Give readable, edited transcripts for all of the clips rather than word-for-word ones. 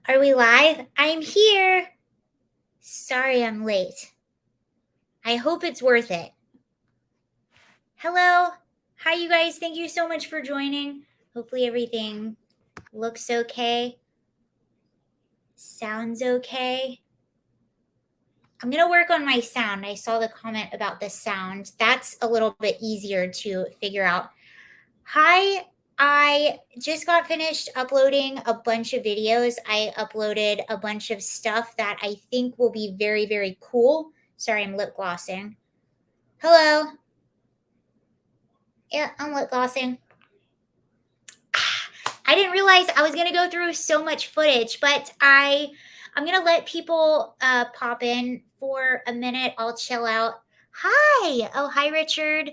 Are we live? I'm here. Sorry I'm late. I hope it's worth it. Hello. Hi, you guys. Thank you so much for joining. Hopefully everything looks okay. Sounds okay. I'm going to work on my sound. I saw the comment about the sound. That's a little bit easier to figure out. Hi, I just got finished uploading a bunch of videos. I uploaded a bunch of stuff that I think will be very, very cool. Sorry, I'm lip glossing. Hello. Yeah, I'm lip glossing. I didn't realize I was going to go through so much footage, but I'm going to let people pop in for a minute. I'll chill out. Hi. Oh, hi, Richard.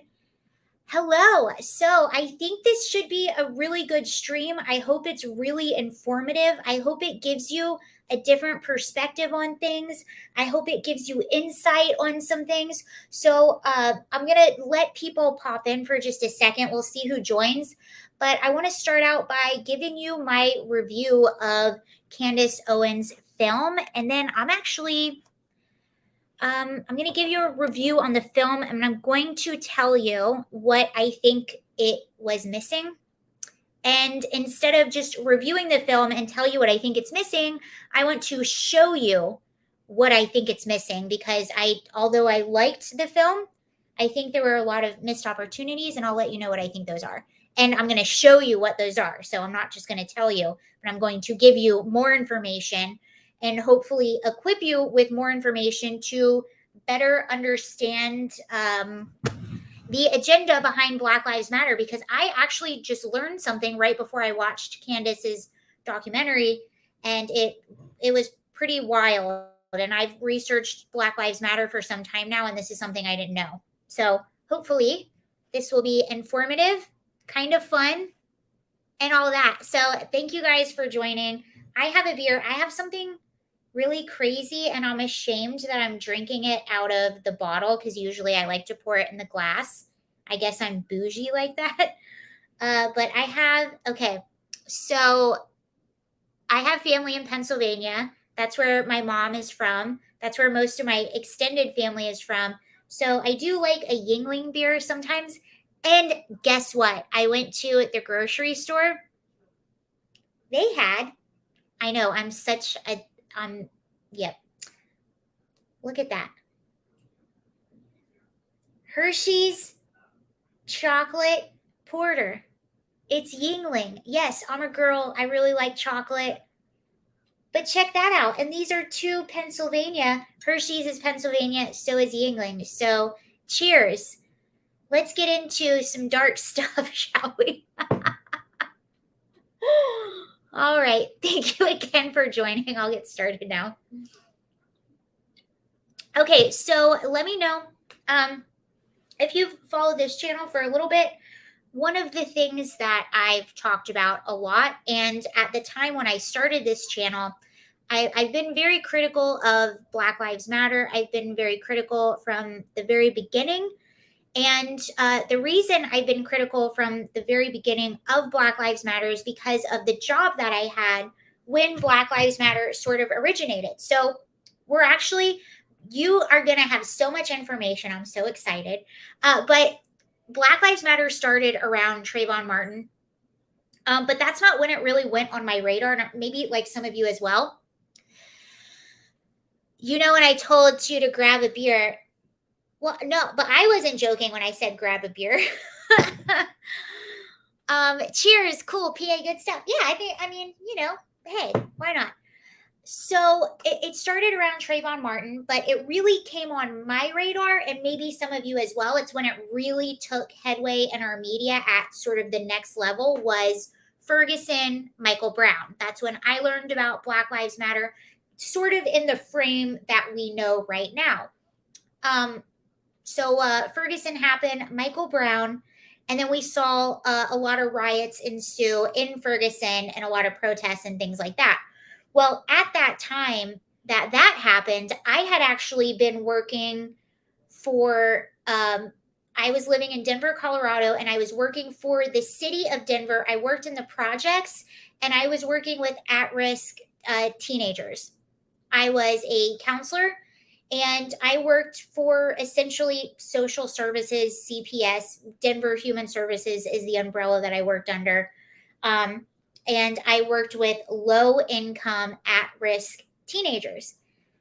Hello. So I think this should be a really good stream. I hope it's really informative. I hope it gives you a different perspective on things. I hope it gives you insight on some things. So I'm going to let people pop in for just a second. We'll see who joins. But I want to start out by giving you my review of Candace Owens' film. And then I'm going to give you a review on the film, and I'm going to tell you what I think it was missing. And instead of just reviewing the film and tell you what I think it's missing, I want to show you what I think it's missing, because although I liked the film, I think there were a lot of missed opportunities, and I'll let you know what I think those are. And I'm going to show you what those are. So I'm not just going to tell you, but I'm going to give you more information and hopefully equip you with more information to better understand the agenda behind Black Lives Matter, because I actually just learned something right before I watched Candace's documentary, and it was pretty wild. And I've researched Black Lives Matter for some time now, and this is something I didn't know. So hopefully this will be informative, kind of fun, and all that. So thank you guys for joining. I have a beer. I have something really crazy, and I'm ashamed that I'm drinking it out of the bottle, because usually I like to pour it in the glass. I guess I'm bougie like that. But so I have family in Pennsylvania. That's where my mom is from. That's where most of my extended family is from. So I do like a Yingling beer sometimes. And guess what? I went to the grocery store. I know, yep. Look at that. Hershey's chocolate porter. It's Yingling. Yes, I'm a girl. I really like chocolate. But check that out. And these are two Pennsylvania. Hershey's is Pennsylvania, so is Yingling. So cheers. Let's get into some dark stuff, shall we? All right. Thank you again for joining. I'll get started now. Okay, so let me know if you've followed this channel for a little bit. One of the things that I've talked about a lot, and at the time when I started this channel, I've been very critical of Black Lives Matter. I've been very critical from the very beginning. And the reason I've been critical from the very beginning of Black Lives Matter is because of the job that I had when Black Lives Matter sort of originated. So you are going to have so much information. I'm so excited. But Black Lives Matter started around Trayvon Martin. But that's not when it really went on my radar. Maybe like some of you as well. You know, when I told you to grab a beer, well, no, but I wasn't joking when I said grab a beer. Cheers. Cool. PA, good stuff. Yeah, hey, why not? So it started around Trayvon Martin, but it really came on my radar, and maybe some of you as well. It's when it really took headway in our media at sort of the next level was Ferguson, Michael Brown. That's when I learned about Black Lives Matter, sort of in the frame that we know right now. So Ferguson happened, Michael Brown, and then we saw a lot of riots ensue in Ferguson and a lot of protests and things like that. Well, at that time that happened, I had actually been working for, I was living in Denver, Colorado, and I was working for the city of Denver. I worked in the projects, and I was working with at-risk teenagers. I was a counselor, and I worked for essentially social services, CPS. Denver Human Services is the umbrella that I worked under. And I worked with low income, at risk teenagers.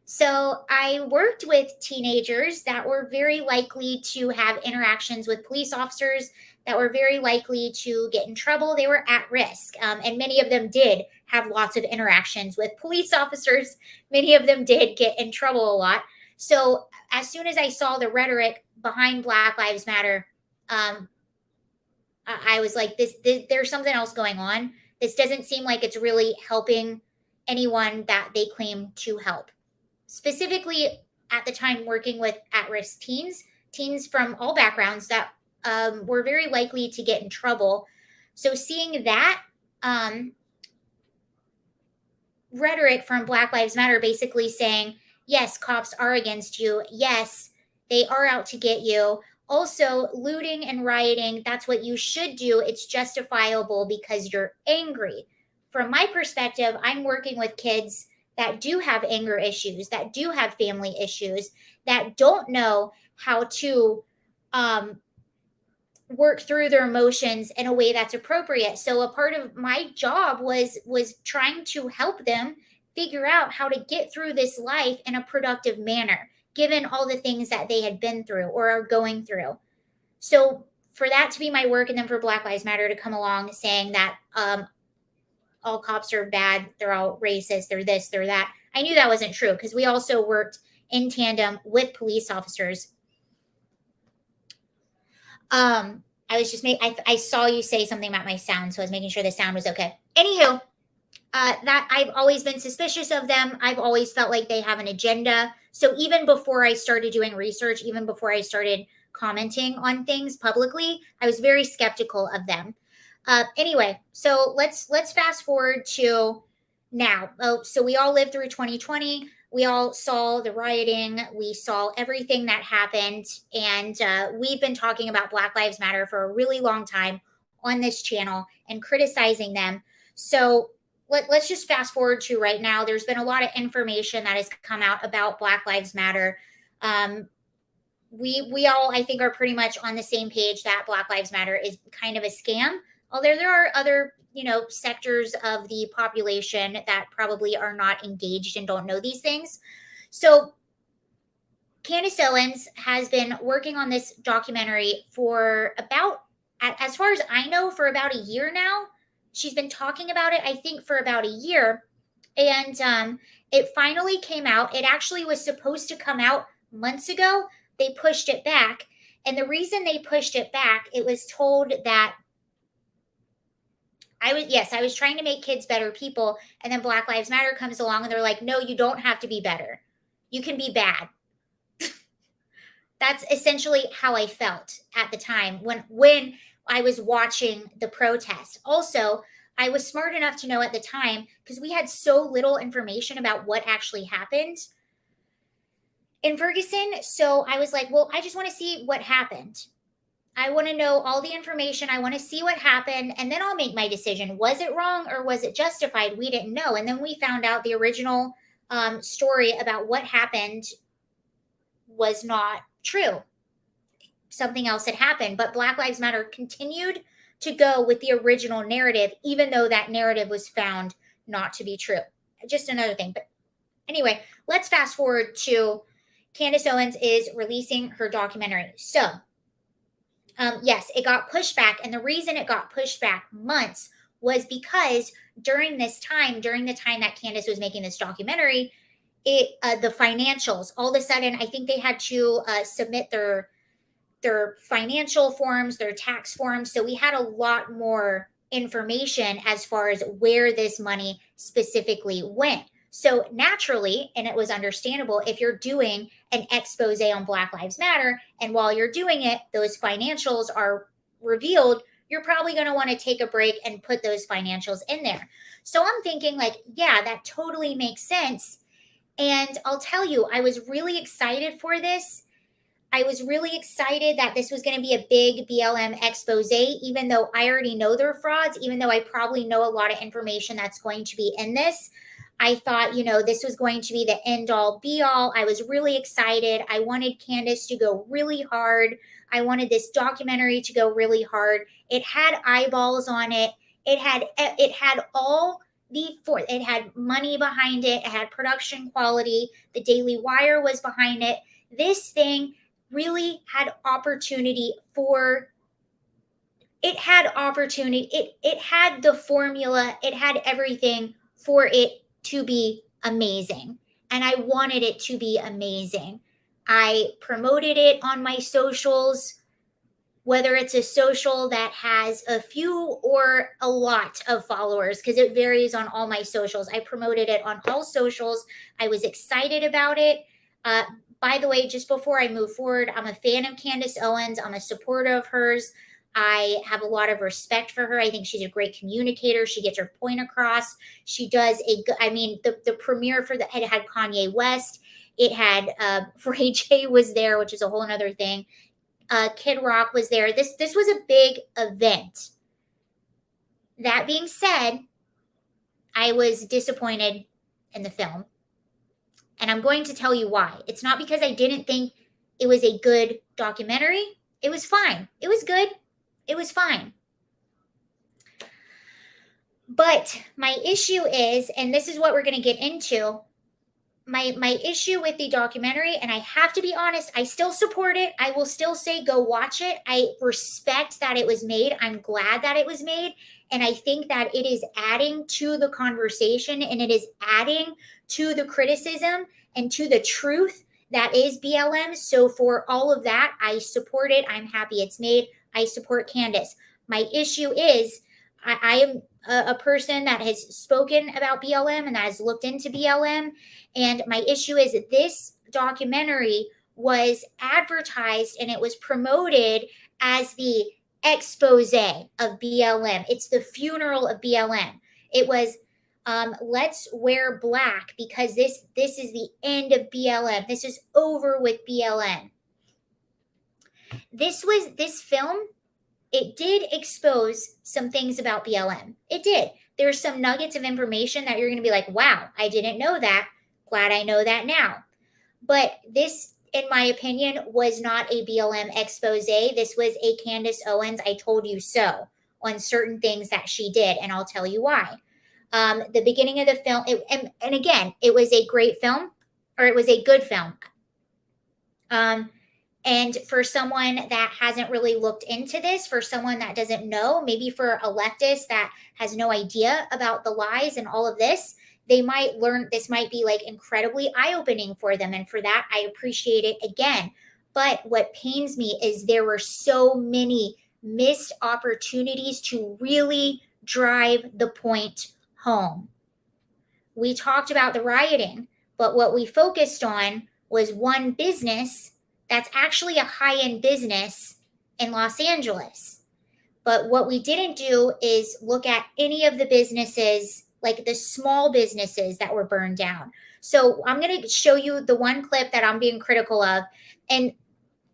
So I worked with teenagers that were very likely to have interactions with police officers, that were very likely to get in trouble. They were at risk. And many of them did have lots of interactions with police officers. Many of them did get in trouble a lot. So as soon as I saw the rhetoric behind Black Lives Matter, I was like, this, there's something else going on. This doesn't seem like it's really helping anyone that they claim to help. Specifically, at the time, working with at-risk teens from all backgrounds that were very likely to get in trouble. So seeing that rhetoric from Black Lives Matter basically saying, yes, cops are against you. Yes, they are out to get you. Also, looting and rioting, that's what you should do. It's justifiable because you're angry. From my perspective, I'm working with kids that do have anger issues, that do have family issues, that don't know how to work through their emotions in a way that's appropriate. So a part of my job was trying to help them figure out how to get through this life in a productive manner, given all the things that they had been through or are going through. So for that to be my work, and then for Black Lives Matter to come along saying that all cops are bad, they're all racist, they're this, they're that, I knew that wasn't true, because we also worked in tandem with police officers. I saw you say something about my sound, so I was making sure the sound was okay. Anywho, that I've always been suspicious of them. I've always felt like they have an agenda. So even before I started doing research, even before I started commenting on things publicly, I was very skeptical of them. Anyway, so let's fast forward to now. So we all lived through 2020. We all saw the rioting. We saw everything that happened. And we've been talking about Black Lives Matter for a really long time on this channel and criticizing them. So let's just fast forward to right now. There's been a lot of information that has come out about Black Lives Matter. We all, I think, are pretty much on the same page that Black Lives Matter is kind of a scam. Although there are other, sectors of the population that probably are not engaged and don't know these things. So Candace Owens has been working on this documentary for about, as far as I know, for about a year now. She's been talking about it, I think, for about a year. And it finally came out. It actually was supposed to come out months ago. They pushed it back. And the reason they pushed it back, it was told that I was trying to make kids better people. And then Black Lives Matter comes along and they're like, no, you don't have to be better. You can be bad. That's essentially how I felt at the time when I was watching the protest. Also, I was smart enough to know at the time, because we had so little information about what actually happened in Ferguson. So I was like, well, I just want to see what happened. I want to know all the information. I want to see what happened, and then I'll make my decision. Was it wrong or was it justified? We didn't know. And then we found out the original story about what happened was not true. Something else had happened, but Black Lives Matter continued to go with the original narrative, even though that narrative was found not to be true. Just another thing. But anyway, let's fast forward to Candace Owens is releasing her documentary. So yes, it got pushed back. And the reason it got pushed back months was because during the time that Candace was making this documentary, the financials, all of a sudden, I think they had to submit their financial forms, their tax forms. So we had a lot more information as far as where this money specifically went. So naturally, and it was understandable, if you're doing an expose on Black Lives Matter, and while you're doing it, those financials are revealed, you're probably going to want to take a break and put those financials in there. So I'm thinking like, yeah, that totally makes sense. And I'll tell you, I was really excited for this. I was really excited that this was going to be a big BLM expose, even though I already know they're frauds, even though I probably know a lot of information that's going to be in this. I thought, this was going to be the end all be all. I was really excited. I wanted Candace to go really hard. I wanted this documentary to go really hard. It had eyeballs on it. It had all it had money behind it. It had production quality. The Daily Wire was behind it. This thing really had opportunity for it had opportunity. It had the formula. It had everything for it to be amazing. And I wanted it to be amazing. I promoted it on my socials, whether it's a social that has a few or a lot of followers, because it varies on all my socials. I promoted it on all socials. I was excited about it. By the way, just before I move forward, I'm a fan of Candace Owens. I'm a supporter of hers. I have a lot of respect for her. I think she's a great communicator. She gets her point across. She does a good, the premiere for it had Kanye West. It had Ray J was there, which is a whole other thing. Kid Rock was there. This was a big event. That being said, I was disappointed in the film. And I'm going to tell you why. It's not because I didn't think it was a good documentary. It was fine. It was good. It was fine. But my issue is, and this is what we're going to get into, my issue with the documentary, and I have to be honest, I still support it. I will still say go watch it. I respect that it was made. I'm glad that it was made. And I think that it is adding to the conversation, and it is adding to the criticism and to the truth that is BLM. So for all of that, I support it. I'm happy it's made. I support Candace. My issue is I am a person that has spoken about BLM and that has looked into BLM. And my issue is that this documentary was advertised and it was promoted as the expose of BLM. It's the funeral of BLM. It was let's wear black because this is the end of BLM. This is over with BLM. This film, it did expose some things about BLM. It did. There's some nuggets of information that you're going to be like, wow, I didn't know that. Glad I know that now. But this, in my opinion, was not a BLM expose. This was a Candace Owens, I told you so, on certain things that she did, and I'll tell you why. The beginning of the film, and again, it was a great film, or it was a good film. And for someone that hasn't really looked into this, for someone that doesn't know, maybe for a leftist that has no idea about the lies and all of this, they might learn, this might be like incredibly eye-opening for them. And for that, I appreciate it again. But what pains me is there were so many missed opportunities to really drive the point home. We talked about the rioting, but what we focused on was one business that's actually a high-end business in Los Angeles. But what we didn't do is look at any of the businesses, like the small businesses that were burned down. So I'm going to show you the one clip that I'm being critical of. And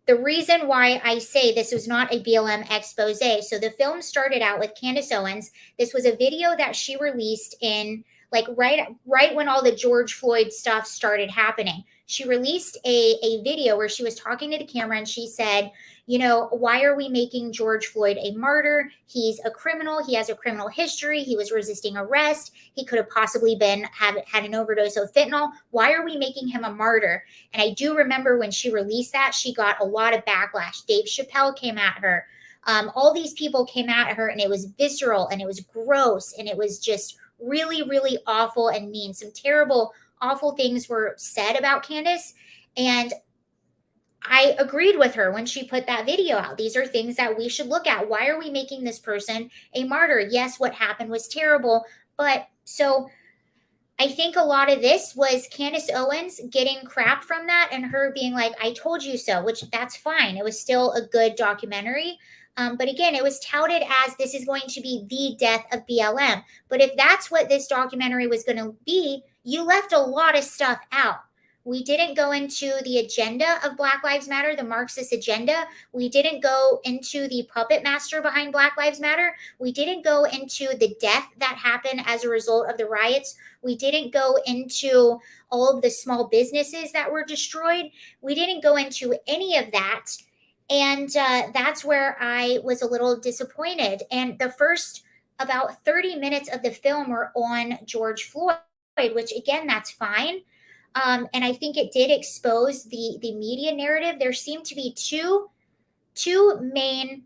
the reason why I say this was not a BLM expose. So the film started out with Candace Owens. This was a video that she released in like right when all the George Floyd stuff started happening. She released a video where she was talking to the camera and she said, why are we making George Floyd a martyr? He's a criminal. He has a criminal history. He was resisting arrest. He could have possibly had an overdose of fentanyl. Why are we making him a martyr? And I do remember when she released that, she got a lot of backlash. Dave Chappelle came at her. All these people came at her, and it was visceral and it was gross and it was just really, really awful and mean. Some terrible, awful things were said about Candace. And I agreed with her when she put that video out. These are things that we should look at. Why are we making this person a martyr? Yes, what happened was terrible. But so I think a lot of this was Candace Owens getting crap from that and her being like, I told you so, which that's fine. It was still a good documentary. But again, it was touted as this is going to be the death of BLM. But if that's what this documentary was going to be, you left a lot of stuff out. We didn't go into the agenda of Black Lives Matter, the Marxist agenda. We didn't go into the puppet master behind Black Lives Matter. We didn't go into the death that happened as a result of the riots. We didn't go into all of the small businesses that were destroyed. We didn't go into any of that. And that's where I was a little disappointed. And the first about 30 minutes of the film were on George Floyd, which again, that's fine. And I think it did expose the media narrative. There seemed to be two main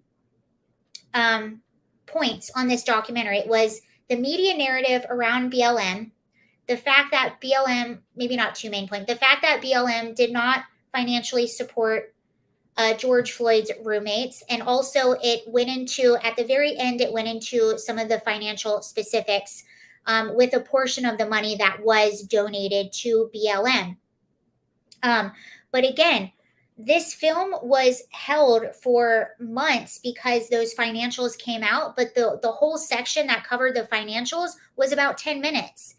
points on this documentary. It was the media narrative around BLM, the fact that BLM, maybe not two main points, the fact that BLM did not financially support George Floyd's roommates. And also it went into, at the very end, it went into some of the financial specifics with a portion of the money that was donated to BLM. But again, this film was held for months because those financials came out, but the whole section that covered the financials was about 10 minutes.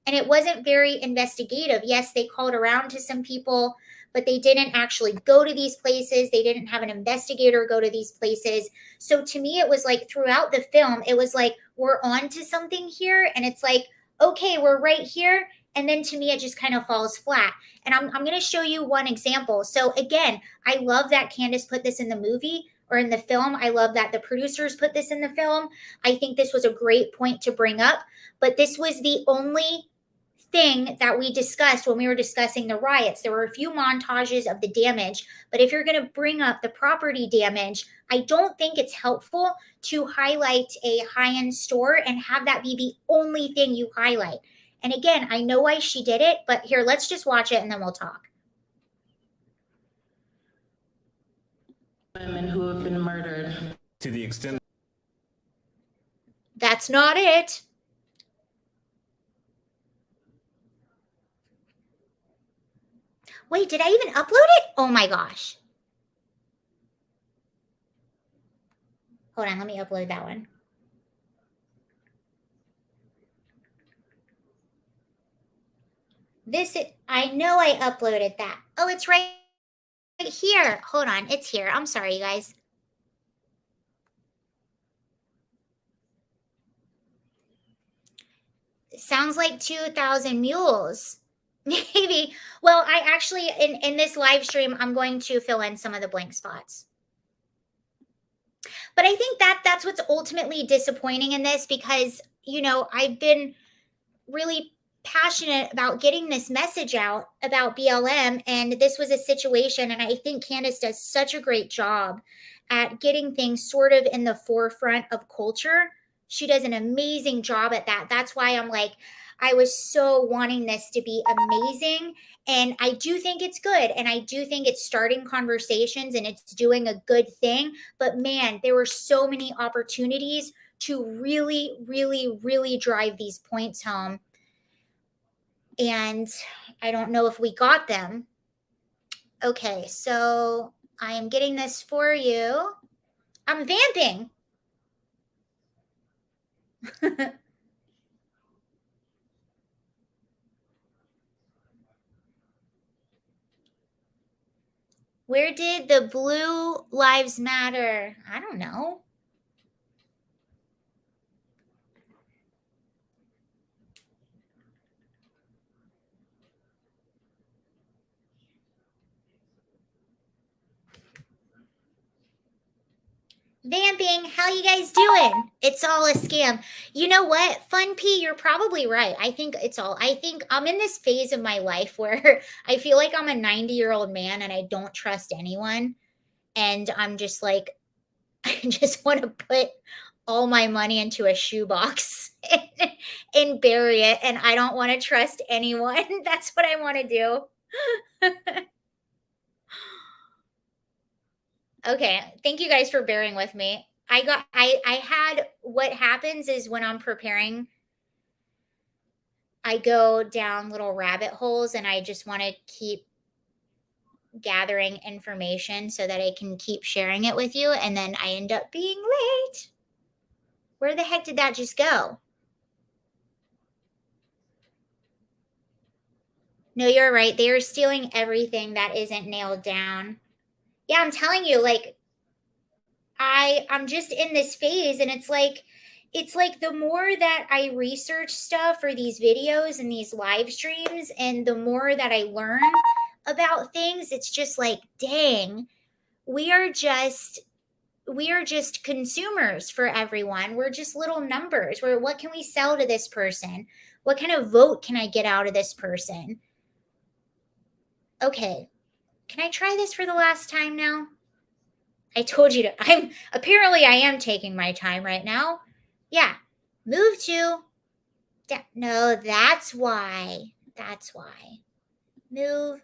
And it wasn't very investigative. Yes, they called around to some people, but they didn't actually go to these places. They didn't have an investigator go to these places. So to me, it was like throughout the film, it was like, we're on to something here. And it's like, okay, we're right here. And then to me, it just kind of falls flat. And I'm going to show you one example. So again, I love that Candace put this in the movie or in the film. I love that the producers put this in the film. I think this was a great point to bring up. But this was the only thing that we discussed when we were discussing the riots. There were a few montages of the damage, but if you're going to bring up the property damage, I don't think it's helpful to highlight a high-end store and have that be the only thing you highlight. And again, I know why she did it, but here, let's just watch it and then we'll talk. Women who have been murdered. To the extent. That's not it. Wait, did I even upload it? Oh my gosh. Hold on, let me upload that one. I know I uploaded that. Oh, it's right here. Hold on, it's here. I'm sorry, you guys. It sounds like 2,000 mules. Maybe. Well, I actually, in this live stream, I'm going to fill in some of the blank spots. But I think that's what's ultimately disappointing in this because, you know, I've been really passionate about getting this message out about BLM. And this was a situation, and I think Candace does such a great job at getting things sort of in the forefront of culture. She does an amazing job at that. That's why I'm like, I was so wanting this to be amazing. And I do think it's good. And I do think it's starting conversations and it's doing a good thing. But man, there were so many opportunities to really, really, really drive these points home. And I don't know if we got them. Okay, so I am getting this for you. I'm vamping. Where did the Blue Lives Matter? I don't know. Vamping, how you guys doing? It's all a scam. You know what? Fun P, you're probably right. I think I'm in this phase of my life where I feel like I'm a 90-year-old man and I don't trust anyone. And I'm just like, I just want to put all my money into a shoebox and bury it. And I don't want to trust anyone. That's what I want to do. Okay, thank you guys for bearing with me. I had, what happens is when I'm preparing, I go down little rabbit holes and I just want to keep gathering information so that I can keep sharing it with you. And then I end up being late. Where the heck did that just go? No, you're right. They are stealing everything that isn't nailed down. Yeah, I'm telling you, like, I'm just in this phase, and it's like the more that I research stuff for these videos and these live streams, and the more that I learn about things, it's just like, dang, we are just we are just consumers for everyone. We're just little numbers. What can we sell to this person? What kind of vote can I get out of this person? Okay, can I try this for the last time now? I told you to. I am taking my time right now. Yeah. Move to. No, that's why. That's why. Move.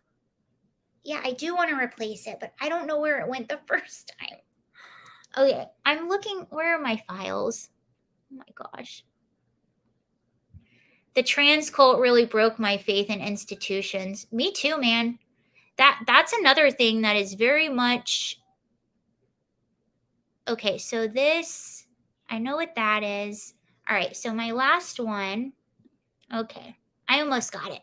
Yeah, I do want to replace it, but I don't know where it went the first time. Okay, I'm looking. Where are my files? Oh my gosh. The trans cult really broke my faith in institutions. Me too, man. That's another thing that is very much okay. So this, I know what that is. All right, so my last one. Okay, I almost got it.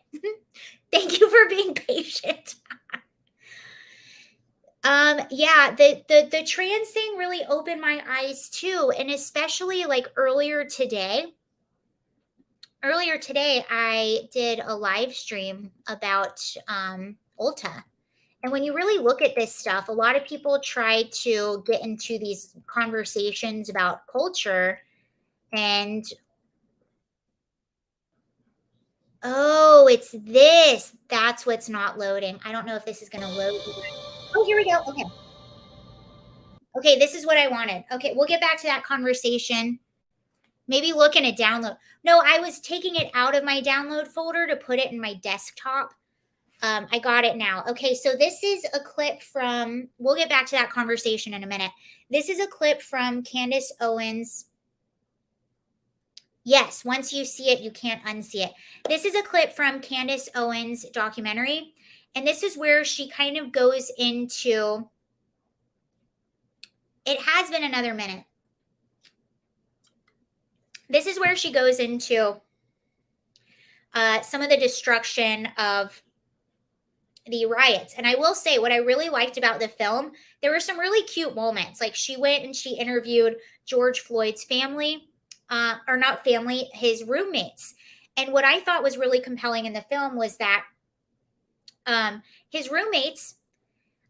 Thank you for being patient. Yeah, the trans thing really opened my eyes too, and especially like earlier today. Earlier today, I did a live stream about Ulta. And when you really look at this stuff, a lot of people try to get into these conversations about culture. And oh, it's this. That's what's not loading. I don't know if this is going to load. Oh, here we go. Okay. Okay, this is what I wanted. Okay, we'll get back to that conversation. Maybe look in a download. No, I was taking it out of my download folder to put it in my desktop. I got it now. Okay, so this is a clip from, we'll get back to that conversation in a minute. This is a clip from Candace Owens. Yes, once you see it, you can't unsee it. This is a clip from Candace Owens' documentary. And this is where she kind of goes into, it has been another minute. This is where she goes into some of the destruction of the riots. And I will say, what I really liked about the film, there were some really cute moments. Like she went and she interviewed George Floyd's family, or not family, his roommates. And what I thought was really compelling in the film was that his roommates,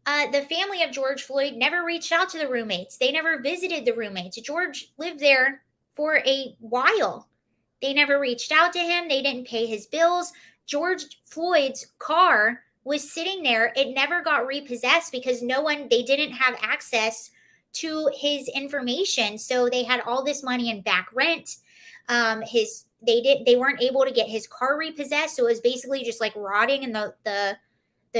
the family of George Floyd never reached out to the roommates. They never visited the roommates. George lived there for a while. They never reached out to him. They didn't pay his bills. George Floyd's car was sitting there. It never got repossessed because they didn't have access to his information. So they had all this money in back rent. They weren't able to get his car repossessed. So it was basically just like rotting in the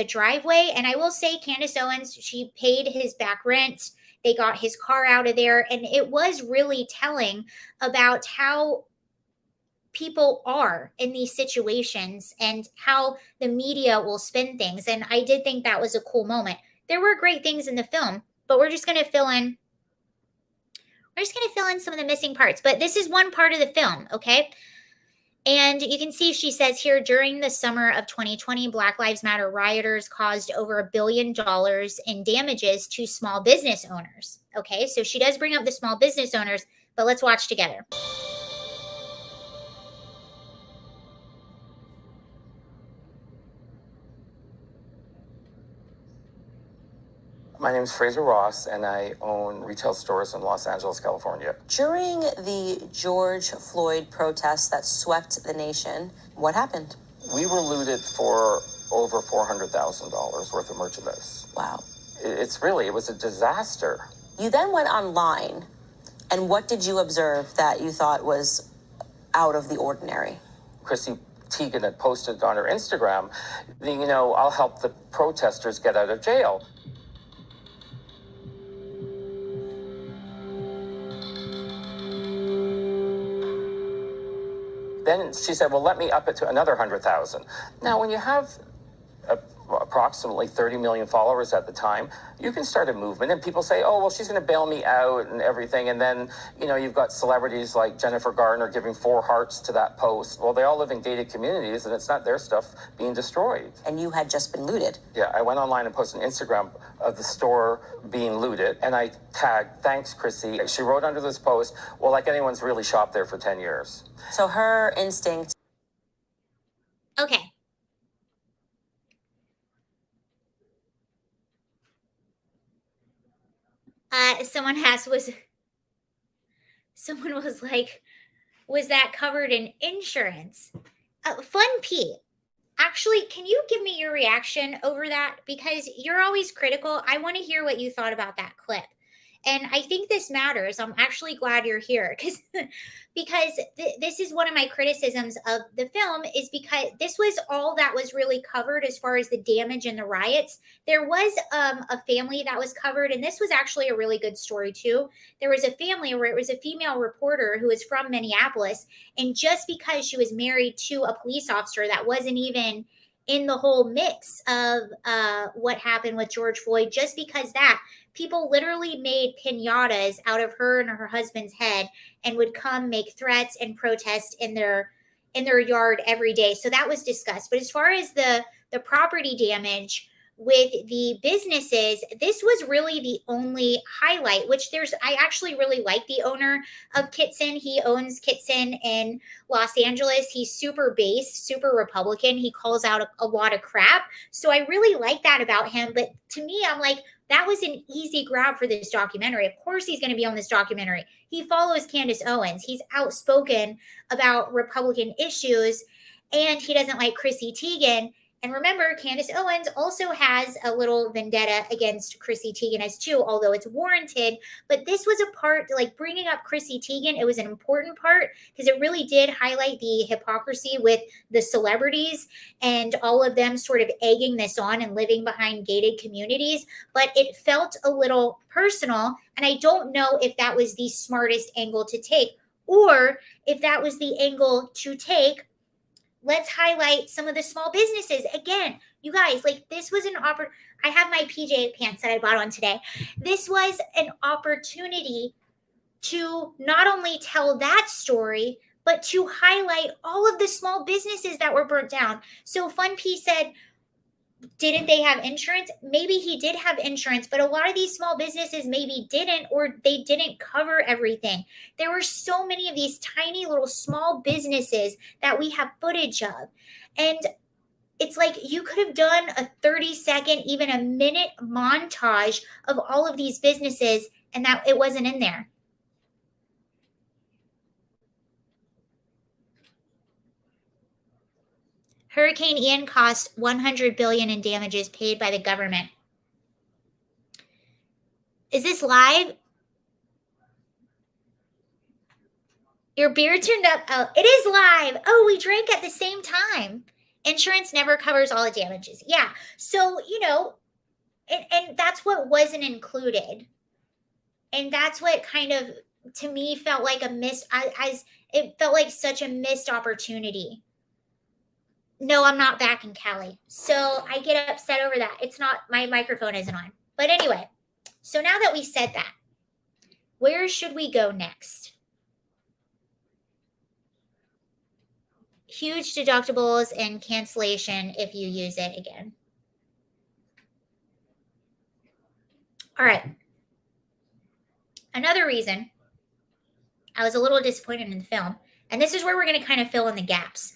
driveway. And I will say, Candace Owens, she paid his back rent. They got his car out of there. And it was really telling about how people are in these situations and how the media will spin things. And I did think that was a cool moment. There were great things in the film, but we're just going to fill in some of the missing parts. But this is one part of the film, okay? And you can see she says here, during the summer of 2020, Black Lives Matter rioters caused over $1 billion in damages to small business owners. Okay, so she does bring up the small business owners, but let's watch together. My name is Fraser Ross, and I own retail stores in Los Angeles, California. During the George Floyd protests that swept the nation, what happened? We were looted for over $400,000 worth of merchandise. Wow. It was a disaster. You then went online, and what did you observe that you thought was out of the ordinary? Chrissy Teigen had posted on her Instagram, I'll help the protesters get out of jail. Then she said, well, let me up it to another 100,000. Now, when you have a approximately 30 million followers at the time, you can start a movement and people say, oh, well, she's going to bail me out and everything. And then, you've got celebrities like Jennifer Garner giving 4 hearts to that post. Well, they all live in gated communities and it's not their stuff being destroyed. And you had just been looted. Yeah, I went online and posted an Instagram of the store being looted and I tagged, thanks, Chrissy. She wrote under this post, well, like anyone's really shopped there for 10 years. So her instinct. Okay. Someone was like, was that covered in insurance? Fun Pete, actually, can you give me your reaction over that? Because you're always critical. I want to hear what you thought about that clip. And I think this matters. I'm actually glad you're here because this is one of my criticisms of the film, is because this was all that was really covered as far as the damage and the riots. There was a family that was covered, and this was actually a really good story too. There was a family where it was a female reporter who was from Minneapolis, and just because she was married to a police officer that wasn't even in the whole mix of what happened with George Floyd, just because that, people literally made piñatas out of her and her husband's head and would come make threats and protest in their yard every day. So that was discussed. But as far as the property damage with the businesses, this was really the only highlight, I actually really like the owner of Kitson. He owns Kitson in Los Angeles. He's super based, super Republican. He calls out a lot of crap. So I really like that about him. But to me, I'm like, that was an easy grab for this documentary. Of course he's going to be on this documentary. He follows Candace Owens. He's outspoken about Republican issues, and he doesn't like Chrissy Teigen. And remember, Candace Owens also has a little vendetta against Chrissy Teigen as too, although it's warranted. But this was a part, like bringing up Chrissy Teigen, it was an important part because it really did highlight the hypocrisy with the celebrities and all of them sort of egging this on and living behind gated communities. But it felt a little personal, and I don't know if that was the smartest angle to take, or if that was the angle to take. Let's highlight some of the small businesses. Again, you guys, like this was an opportunity. I have my PJ pants that I bought on today. This was an opportunity to not only tell that story, but to highlight all of the small businesses that were burnt down. So Fun P said, didn't they have insurance? Maybe he did have insurance, but a lot of these small businesses maybe didn't, or they didn't cover everything. There were so many of these tiny little small businesses that we have footage of. And it's like you could have done a 30-second, even a minute montage of all of these businesses, and that it wasn't in there. Hurricane Ian cost $100 billion in damages paid by the government. Is this live? Your beer turned up. Oh, it is live. Oh, we drank at the same time. Insurance never covers all the damages. Yeah. So, and that's what wasn't included. And that's what kind of, to me, felt like it felt like such a missed opportunity. No, I'm not back in Cali. So I get upset over that. It's not, my microphone isn't on. But anyway, so now that we said that, where should we go next? Huge deductibles and cancellation if you use it again. All right. Another reason I was a little disappointed in the film, and this is where we're going to kind of fill in the gaps,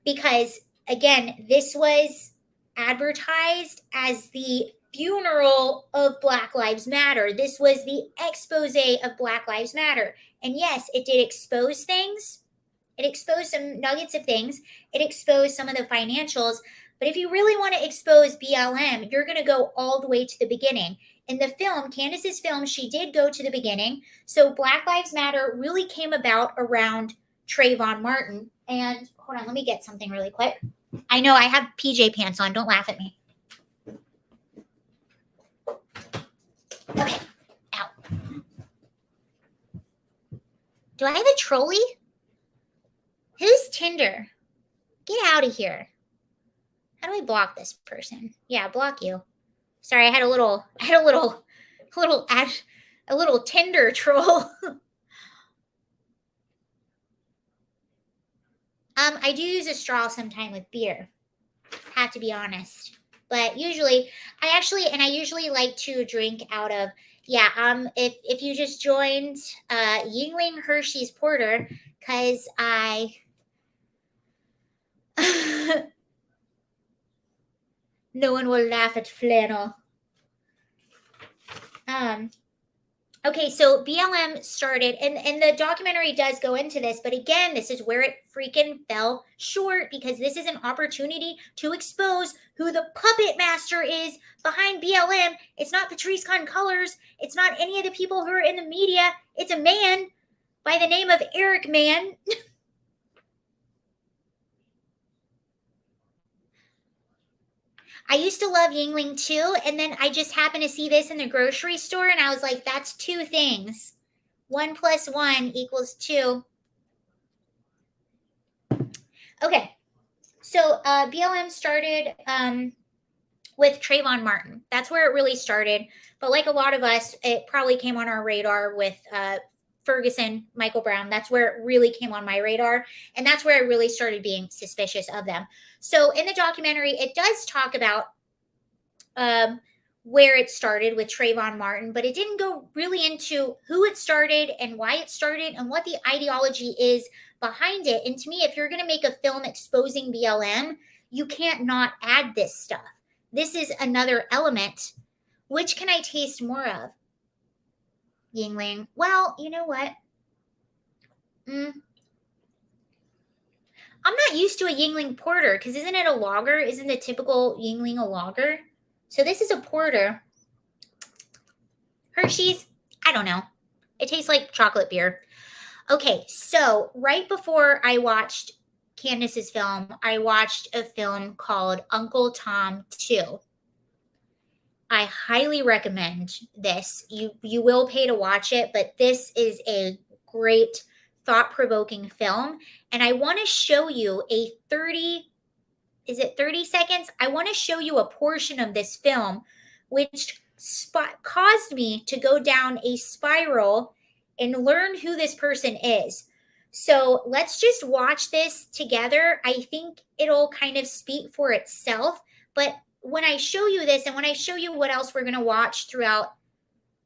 because again, this was advertised as the funeral of Black Lives Matter. This was the expose of Black Lives Matter. And yes, it did expose things. It exposed some nuggets of things. It exposed some of the financials. But if you really want to expose BLM, you're going to go all the way to the beginning. In the film, Candace's film, she did go to the beginning. So Black Lives Matter really came about around Trayvon Martin. And hold on, let me get something really quick. I know I have PJ pants on. Don't laugh at me. Okay. Ow. Do I have a trolley? Who's Tinder? Get out of here. How do I block this person? Yeah, block you. Sorry, I had a little Tinder troll. I do use a straw sometime with beer. Have to be honest. But usually, I usually like to drink out of, if you just joined Yingling Hershey's Porter, because no one will laugh at flannel. Okay, so BLM started, and the documentary does go into this, but again, this is where it freaking fell short, because this is an opportunity to expose who the puppet master is behind BLM. It's not Patrice Cullors. It's not any of the people who are in the media. It's a man by the name of Eric Mann. I used to love Yingling too, and then I just happened to see this in the grocery store, and I was like, that's two things. 1 + 1 = 2. Okay, so BLM started with Trayvon Martin. That's where it really started. But like a lot of us, it probably came on our radar with Ferguson, Michael Brown. That's where it really came on my radar. And that's where I really started being suspicious of them. So in the documentary, it does talk about where it started with Trayvon Martin, but it didn't go really into who it started and why it started and what the ideology is behind it. And to me, if you're going to make a film exposing BLM, you can't not add this stuff. This is another element. Which can I taste more of? Yingling. Well, you know what? I'm not used to a Yingling porter, because isn't it a lager? Isn't the typical Yingling a lager? So this is a porter. Hershey's, I don't know. It tastes like chocolate beer. Okay, so right before I watched Candace's film, I watched a film called Uncle Tom 2. I highly recommend this. You will pay to watch it, but this is a great thought-provoking film. And I want to show you a 30 seconds? I want to show you a portion of this film, which caused me to go down a spiral and learn who this person is. So let's just watch this together. I think it'll kind of speak for itself. But when I show you this, and when I show you what else we're going to watch throughout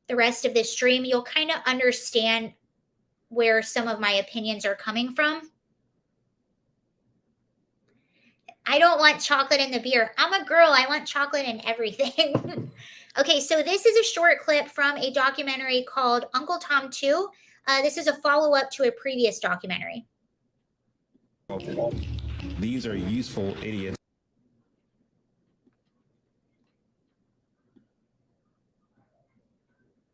the rest of this stream, you'll kind of understand where some of my opinions are coming from. I don't want chocolate in the beer. I'm a girl. I want chocolate in everything. Okay, so this is a short clip from a documentary called Uncle Tom 2. This is a follow-up to a previous documentary. These are useful idiots.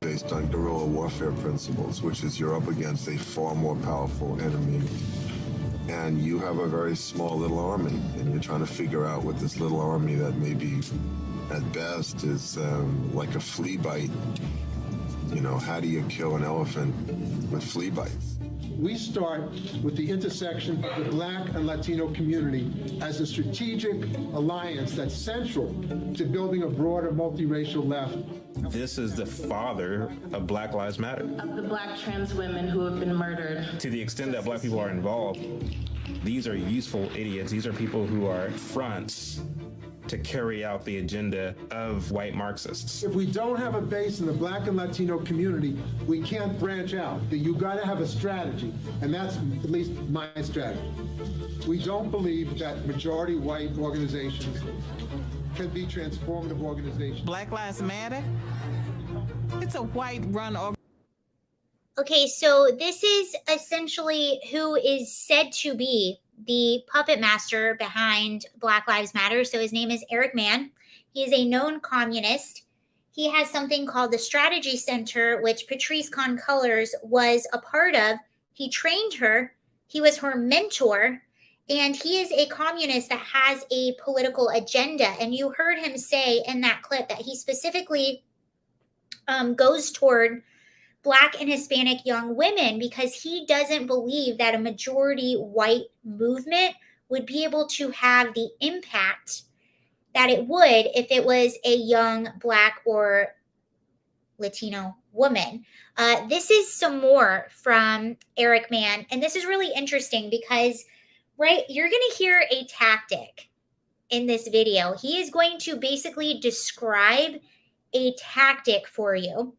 Based on guerrilla warfare principles, which is you're up against a far more powerful enemy. And you have a very small little army, and you're trying to figure out what this little army that maybe at best is like a flea bite. You know, how do you kill an elephant with flea bites? We start with the intersection of the Black and Latino community as a strategic alliance that's central to building a broader multiracial left. This is the father of Black Lives Matter. Of the Black trans women who have been murdered. To the extent that Black people are involved, these are useful idiots. These are people who are fronts to carry out the agenda of white Marxists. If we don't have a base in the Black and Latino community, we can't branch out. You gotta have a strategy, and that's at least my strategy. We don't believe that majority white organizations can be transformative organizations. Black Lives Matter? It's a white-run organization. Okay, so this is essentially who is said to be the puppet master behind Black Lives Matter. So his name is Eric Mann. He is a known communist. He has something called the Strategy Center, which Patrice Cullors was a part of. He trained her. He was her mentor. And he is a communist that has a political agenda. And you heard him say in that clip that he specifically goes toward Black and Hispanic young women because he doesn't believe that a majority white movement would be able to have the impact that it would if it was a young Black or Latino woman. This is some more from Eric Mann, and this is really interesting because, right, you're going to hear a tactic in this video. He is going to basically describe a tactic for you.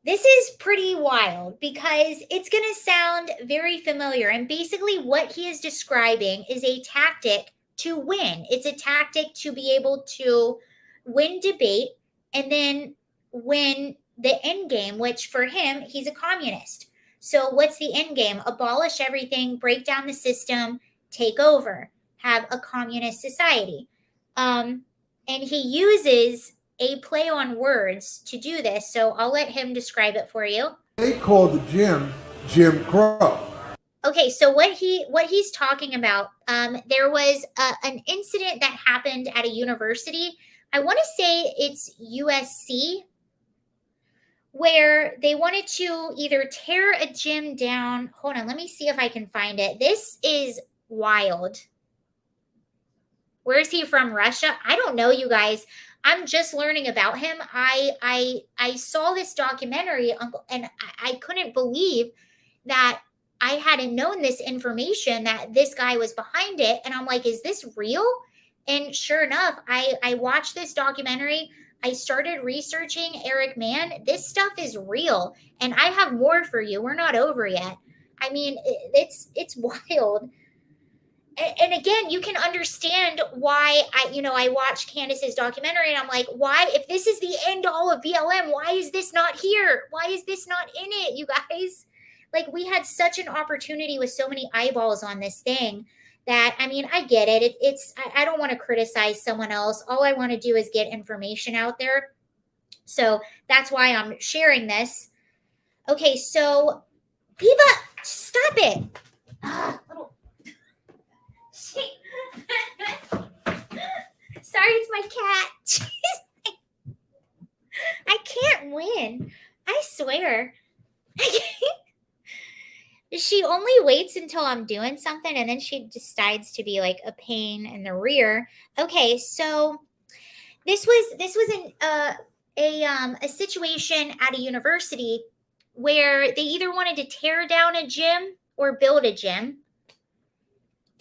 This is pretty wild because it's going to sound very familiar. And basically, what he is describing is a tactic to win. It's a tactic to be able to win debate and then win the end game, which for him, he's a communist. So, what's the end game? Abolish everything, break down the system, take over, have a communist society. And he uses a play on words to do this. So I'll let him describe it for you. They called the gym Jim Crow. Okay, so what he's talking about, there was an incident that happened at a university. I want to say it's USC, where they wanted to either tear a gym down. Hold on, let me see if I can find it. This is wild. Where is he from? Russia? I don't know, you guys. I'm just learning about him. I saw this documentary, and I couldn't believe that I hadn't known this information, that this guy was behind it. And I'm like, is this real? And sure enough, I watched this documentary. I started researching Eric Mann. This stuff is real. And I have more for you. We're not over yet. I mean, it's wild. And again, you can understand why I watched Candace's documentary and I'm like, why, if this is the end all of BLM, why is this not here? Why is this not in it, you guys? Like, we had such an opportunity with so many eyeballs on this thing that, I mean, I get it. I don't want to criticize someone else. All I want to do is get information out there. So that's why I'm sharing this. Okay, so Biba, stop it. Sorry, it's my cat. I can't win. I swear. She only waits until I'm doing something and then she decides to be like a pain in the rear. Okay, so this was a situation at a university where they either wanted to tear down a gym or build a gym.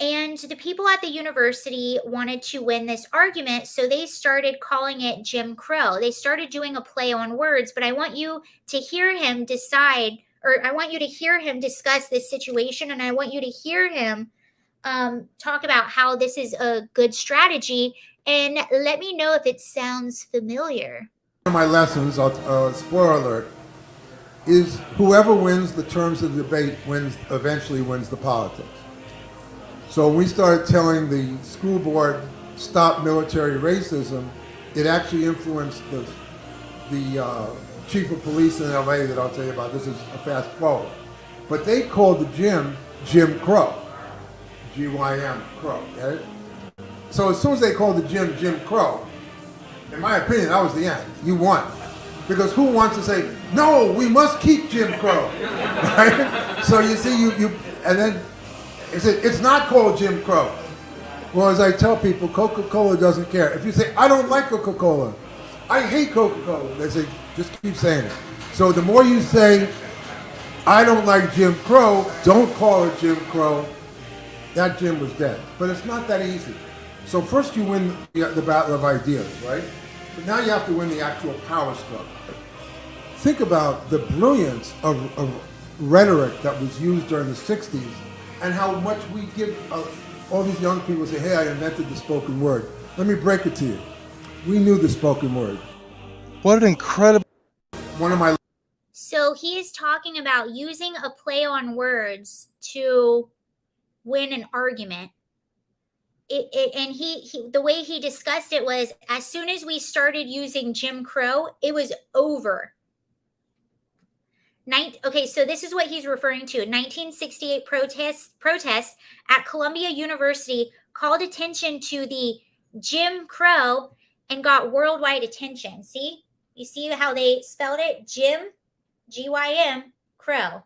And the people at the university wanted to win this argument, so they started calling it Jim Crow. They started doing a play on words, but I want you to hear him decide, or I want you to hear him discuss this situation, and I want you to hear him talk about how this is a good strategy, and let me know if it sounds familiar. One of my lessons, spoiler alert, is whoever wins the terms of the debate eventually wins the politics. So when we started telling the school board, stop military racism, it actually influenced the chief of police in LA that I'll tell you about. This is a fast forward. But they called the gym Jim Crow. G-Y-M, Crow. Get it? So as soon as they called the gym Jim Crow, in my opinion, that was the end. You won. Because who wants to say, no, we must keep Jim Crow? Right? So you see, and then, it's not called Jim Crow. Well, as I tell people, Coca-Cola doesn't care. If you say, I don't like Coca-Cola, I hate Coca-Cola, they say, just keep saying it. So the more you say, I don't like Jim Crow, don't call it Jim Crow, that Jim was dead. But it's not that easy. So first you win the battle of ideas, right? But now you have to win the actual power struggle. Think about the brilliance of rhetoric that was used during the 60s and how much we give all these young people say, hey, I invented the spoken word. Let me break it to you. We knew the spoken word. What an incredible... So he is talking about using a play on words to win an argument. And he the way he discussed it was, as soon as we started using Jim Crow, it was over. Okay, so this is what he's referring to. 1968 protests at Columbia University called attention to the Jim Crow and got worldwide attention. See? You see how they spelled it? Jim, G-Y-M, Crow.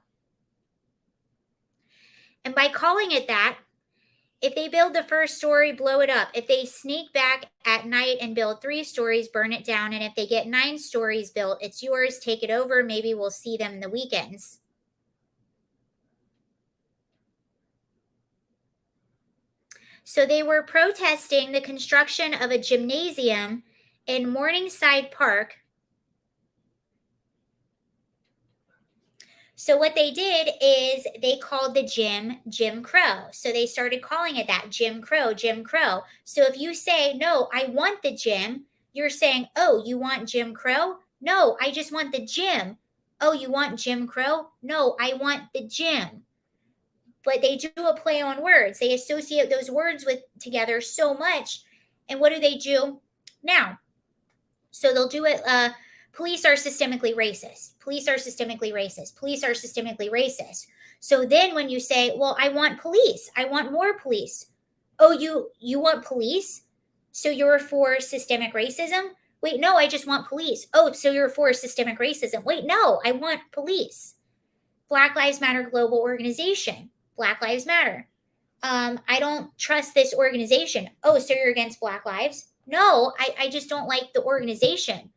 And by calling it that, If they build the first story, blow it up. If they sneak back at night and build 3 stories, burn it down. And if they get 9 stories built, it's yours. Take it over. Maybe we'll see them in the weekends. So they were protesting the construction of a gymnasium in Morningside Park. So what they did is they called the gym Jim Crow. So they started calling it that, Jim Crow, Jim Crow. So if you say, no, I want the gym, you're saying, oh, you want Jim Crow? No, I just want the gym. Oh, you want Jim Crow? No, I want the gym. But they do a play on words. They associate those words with together so much. And what do they do now? So they'll do it, police are systemically racist. Police are systemically racist. Police are systemically racist. So then when you say, well, I want police, I want more police. Oh, you want police? So you're for systemic racism? Wait, no, I just want police. Oh, so you're for systemic racism. Wait, no, I want police. Black Lives Matter global organization. Black Lives Matter. I don't trust this organization. Oh, so you're against Black Lives? No, I just don't like the organization.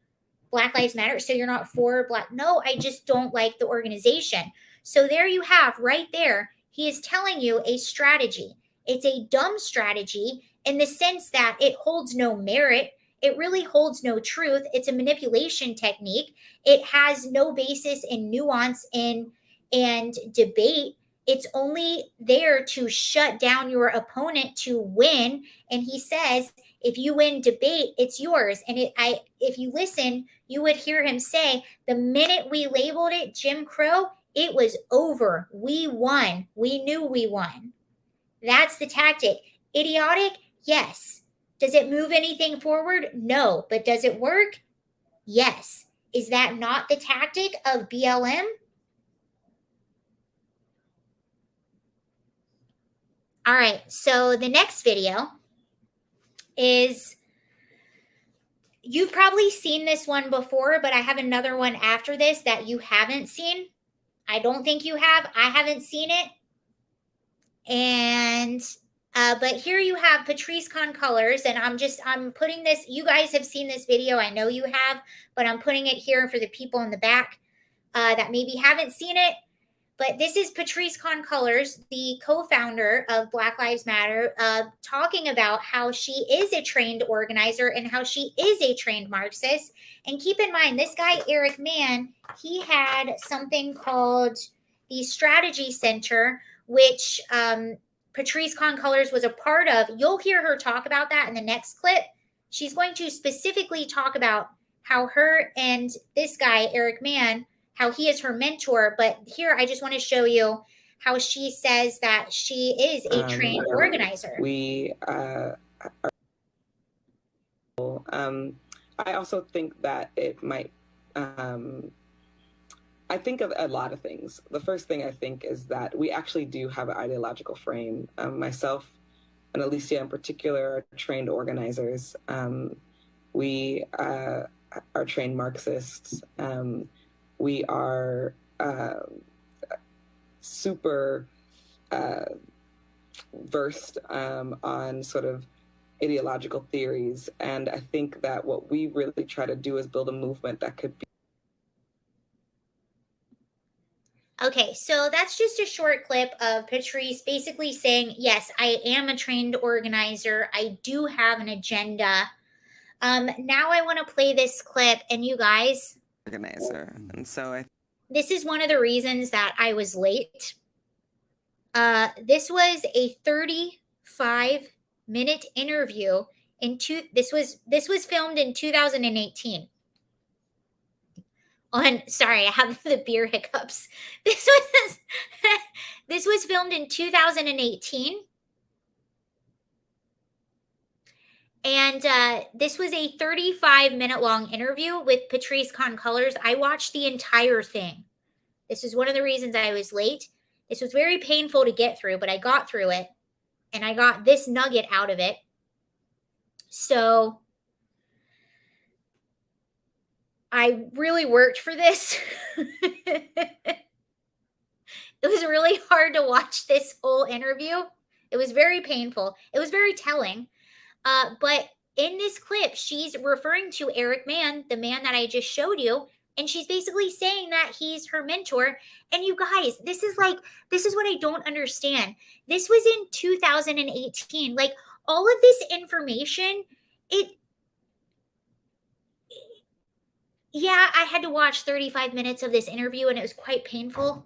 Black Lives Matter. So you're not for Black. No, I just don't like the organization. So there you have right there. He is telling you a strategy. It's a dumb strategy in the sense that it holds no merit. It really holds no truth. It's a manipulation technique. It has no basis in nuance and debate. It's only there to shut down your opponent to win. And he says, if you win debate, it's yours. And if you listen, you would hear him say, the minute we labeled it Jim Crow, it was over. We won. We knew we won. That's the tactic. Idiotic? Yes. Does it move anything forward? No. But does it work? Yes. Is that not the tactic of BLM? All right. So the next video is, you've probably seen this one before, but I have another one after this that you haven't seen. I don't think you have. I haven't seen it. And but here you have Patrice Cullors, and I'm putting this, you guys have seen this video, I know you have, but I'm putting it here for the people in the back that maybe haven't seen it. But this is Patrice Cullors, the co-founder of Black Lives Matter, talking about how she is a trained organizer and how she is a trained Marxist. And keep in mind, this guy, Eric Mann, he had something called the Strategy Center, which Patrice Cullors was a part of. You'll hear her talk about that in the next clip. She's going to specifically talk about how her and this guy, Eric Mann, how he is her mentor. But here I just want to show you how she says that she is a trained organizer. I also think that it might, I think of a lot of things. The first thing I think is that we actually do have an ideological frame. Myself and Alicia in particular are trained organizers. We are trained Marxists. We are super versed on sort of ideological theories. And I think that what we really try to do is build a movement that could be. Okay, so that's just a short clip of Patrice basically saying, yes, I am a trained organizer. I do have an agenda. Now I want to play this clip, and you guys, organizer. And so this is one of the reasons that I was late. This was a 35-minute interview this was filmed in 2018. Sorry, I have the beer hiccups. This was filmed in 2018. And this was a 35-minute long interview with Patrice Cullors. I watched the entire thing. This is one of the reasons I was late. This was very painful to get through, but I got through it. And I got this nugget out of it. So I really worked for this. It was really hard to watch this whole interview It was very painful. It was very telling. But in this clip, she's referring to Eric Mann, the man that I just showed you, and she's basically saying that he's her mentor. And you guys, this is what I don't understand. This was in 2018. Like, all of this information, yeah, I had to watch 35 minutes of this interview and it was quite painful.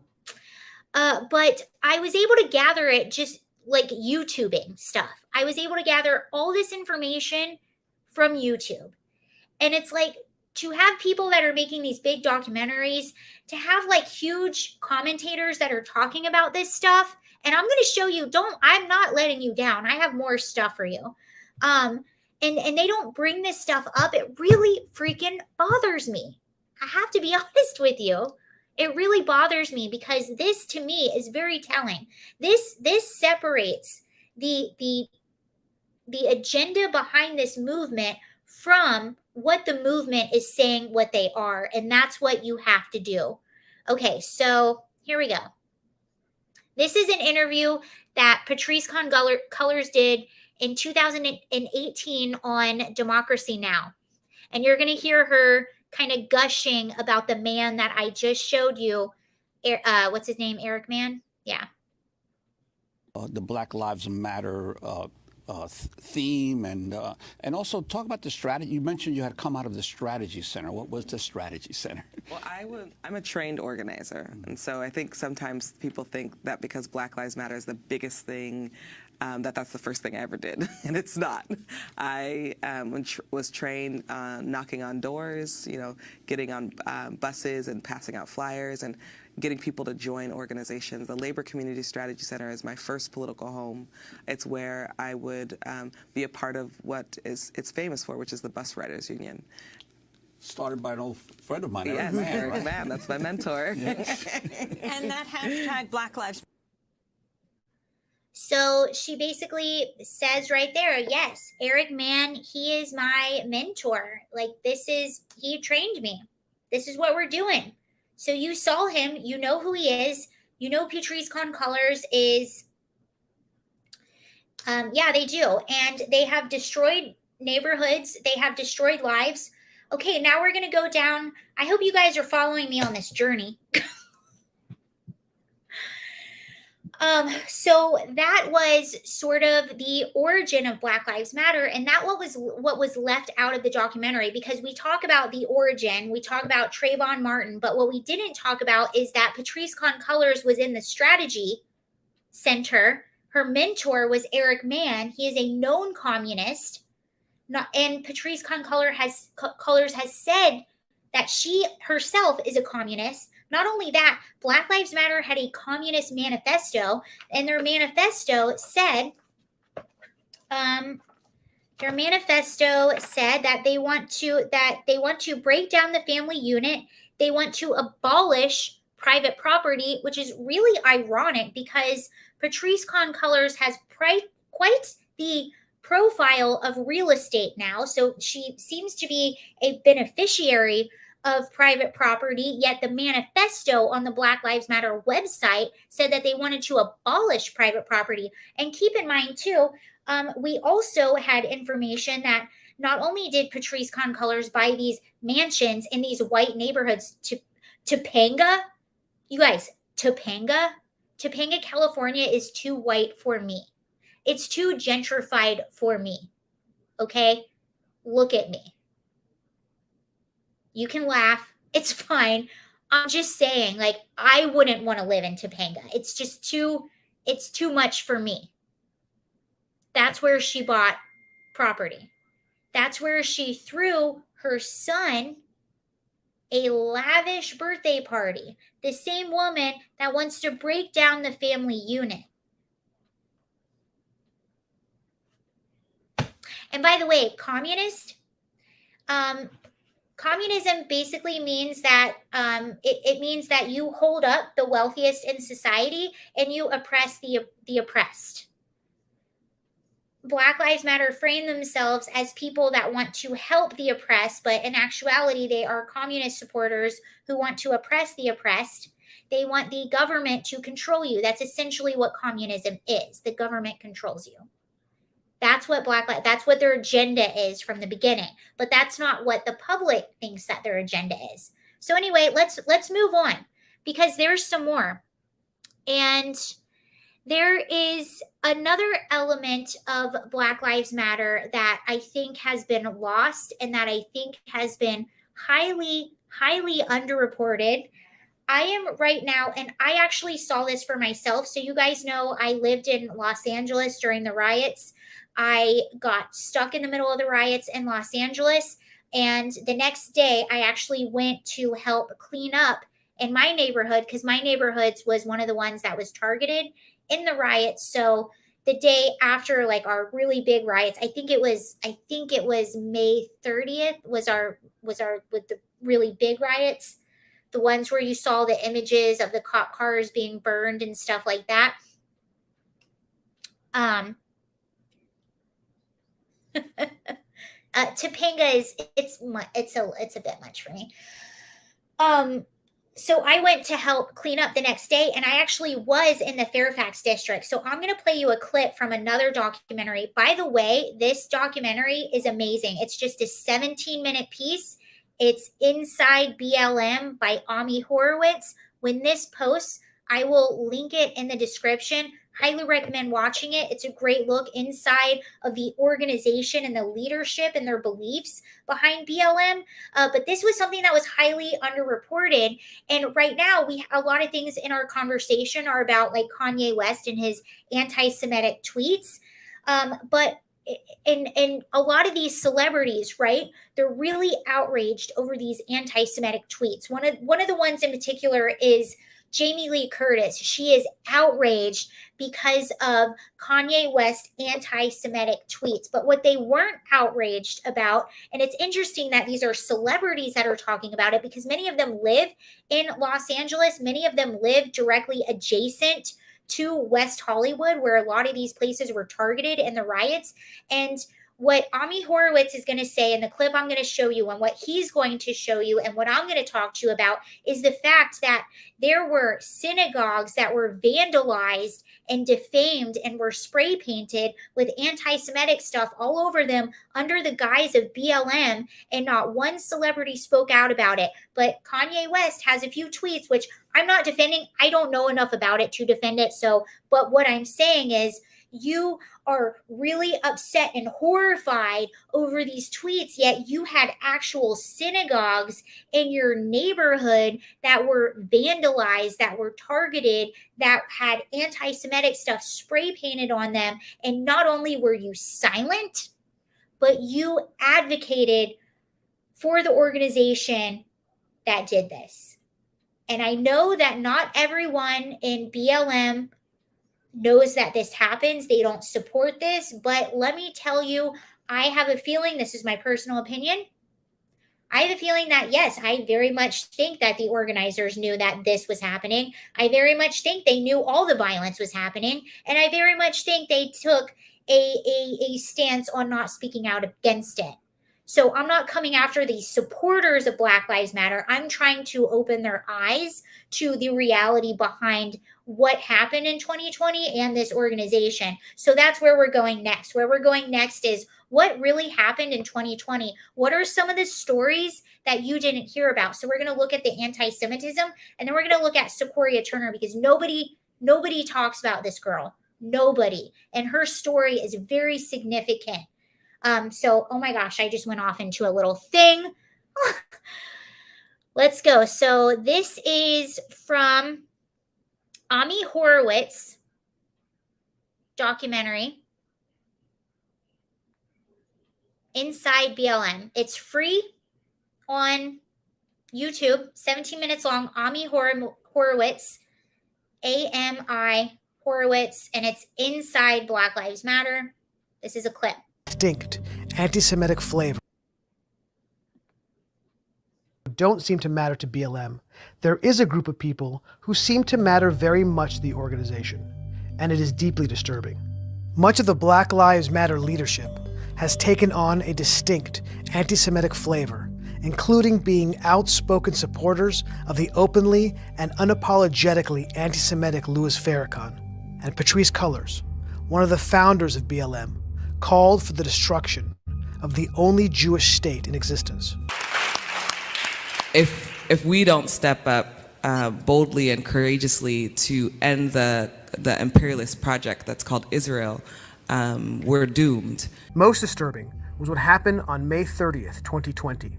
But I was able to gather it just like YouTubing stuff. I was able to gather all this information from YouTube. And it's like, to have people that are making these big documentaries, to have like huge commentators that are talking about this stuff. And I'm going to show you, I'm not letting you down. I have more stuff for you. And they don't bring this stuff up. It really freaking bothers me. I have to be honest with you. It really bothers me because this to me is very telling. This separates the agenda behind this movement from what the movement is saying what they are, and that's what you have to do. Okay, so here we go. This is an interview that Patrice Cullors did in 2018 on Democracy Now! And you're going to hear her kind of gushing about the man that I just showed you. What's his name? Eric Mann? Yeah. The Black Lives Matter theme, and also talk about the strategy. You mentioned you had come out of the Strategy Center. What was the Strategy Center? Well, I'm a trained organizer, and so I think sometimes people think that because Black Lives Matter is the biggest thing, that's the first thing I ever did, and it's not. I was trained knocking on doors, getting on buses and passing out flyers and getting people to join organizations. The Labor Community Strategy Center is my first political home. It's where I would be a part of what it's famous for, which is the Bus Riders Union. Started by an old friend of mine, Yes, Eric Mann. Eric Mann, that's my mentor. And that hashtag Black Lives. So she basically says right there, yes, Eric Mann, he is my mentor. Like, he trained me. This is what we're doing. So you saw him, you know who he is. You know Patrice Cullors is, yeah, they do. And they have destroyed neighborhoods. They have destroyed lives. Okay, now we're going to go down. I hope you guys are following me on this journey. So that was sort of the origin of Black Lives Matter, and that what was left out of the documentary, because we talk about the origin, we talk about Trayvon Martin, but what we didn't talk about is that Patrice Cullors was in the Strategy Center. Her mentor was Eric Mann. He is a known communist, and Patrice Cullors has said that she herself is a communist. Not only that, Black Lives Matter had a communist manifesto, and their manifesto said, that they want to break down the family unit. They want to abolish private property, which is really ironic because Patrice Cullors has quite the profile of real estate now. So she seems to be a beneficiary of private property, yet the manifesto on the Black Lives Matter website said that they wanted to abolish private property. And keep in mind, too, we also had information that not only did Patrice Cullors buy these mansions in these white neighborhoods, Topanga, you guys, Topanga, California is too white for me. It's too gentrified for me, okay? Look at me. You can laugh. It's fine. I'm just saying, like, I wouldn't want to live in Topanga. It's just it's too much for me. That's where she bought property. That's where she threw her son a lavish birthday party. The same woman that wants to break down the family unit. And by the way, communism basically means that it means that you hold up the wealthiest in society and you oppress the oppressed. Black Lives Matter frame themselves as people that want to help the oppressed, but in actuality, they are communist supporters who want to oppress the oppressed. They want the government to control you. That's essentially what communism is. The government controls you. That's what that's what their agenda is from the beginning. But that's not what the public thinks that their agenda is. So anyway, let's move on, because there's some more. And there is another element of Black Lives Matter that I think has been lost and that I think has been highly, highly underreported. I am right now, and I actually saw this for myself. So you guys know I lived in Los Angeles during the riots. I got stuck in the middle of the riots in Los Angeles. And the next day, I actually went to help clean up in my neighborhood, because my neighborhood was one of the ones that was targeted in the riots. So the day after, like, our really big riots, I think it was May 30th was with the really big riots, the ones where you saw the images of the cop cars being burned and stuff like that. Topanga it's a bit much for me. So I went to help clean up the next day, and I actually was in the Fairfax district. So I'm going to play you a clip from another documentary. By the way, this documentary is amazing. It's just a 17-minute piece. It's Inside BLM by Ami Horowitz. When this posts, I will link it in the description. Highly recommend watching it. It's a great look inside of the organization and the leadership and their beliefs behind BLM. But this was something that was highly underreported. And right now, a lot of things in our conversation are about, like, Kanye West and his anti-Semitic tweets. But in a lot of these celebrities, right, they're really outraged over these anti-Semitic tweets. One of the ones in particular is Jamie Lee Curtis. She is outraged because of Kanye West's anti-Semitic tweets. But what they weren't outraged about, and it's interesting that these are celebrities that are talking about it, because many of them live in Los Angeles. Many of them live directly adjacent to West Hollywood, where a lot of these places were targeted in the riots. And what Ami Horowitz is going to say in the clip I'm going to show you, and what he's going to show you, and what I'm going to talk to you about, is the fact that there were synagogues that were vandalized and defamed and were spray painted with anti-Semitic stuff all over them under the guise of BLM, and not one celebrity spoke out about it. But Kanye West has a few tweets, which I'm not defending. I don't know enough about it to defend it. But what I'm saying is, you are really upset and horrified over these tweets, yet you had actual synagogues in your neighborhood that were vandalized, that were targeted, that had anti-Semitic stuff spray painted on them. And not only were you silent, but you advocated for the organization that did this. And I know that not everyone in BLM knows that this happens. They don't support this. But let me tell you, I have a feeling, this is my personal opinion, I have a feeling that, yes, I very much think that the organizers knew that this was happening. I very much think they knew all the violence was happening. And I very much think they took a stance on not speaking out against it. So I'm not coming after the supporters of Black Lives Matter. I'm trying to open their eyes to the reality behind what happened in 2020 and this organization. So that's where we're going next. Where we're going next is what really happened in 2020. What are some of the stories that you didn't hear about? So we're going to look at the anti-Semitism, and then we're going to look at Sequoia Turner, because nobody talks about this girl. Nobody. And her story is very significant. So, oh my gosh, I just went off into a little thing. Let's go. So this is from Ami Horowitz documentary, Inside BLM. It's free on YouTube, 17 minutes long. Ami Horowitz, AMI Horowitz, and it's Inside Black Lives Matter. This is a clip. Distinct anti-Semitic flavor don't seem to matter to BLM. There is a group of people who seem to matter very much to the organization, and it is deeply disturbing. Much of the Black Lives Matter leadership has taken on a distinct anti-Semitic flavor including being outspoken supporters of the openly and unapologetically anti-Semitic Louis Farrakhan, and Patrice Cullors, one of the founders of BLM, called for the destruction of the only Jewish state in existence. If we don't step up boldly and courageously to end the imperialist project that's called Israel, we're doomed. Most disturbing was what happened on May 30th, 2020.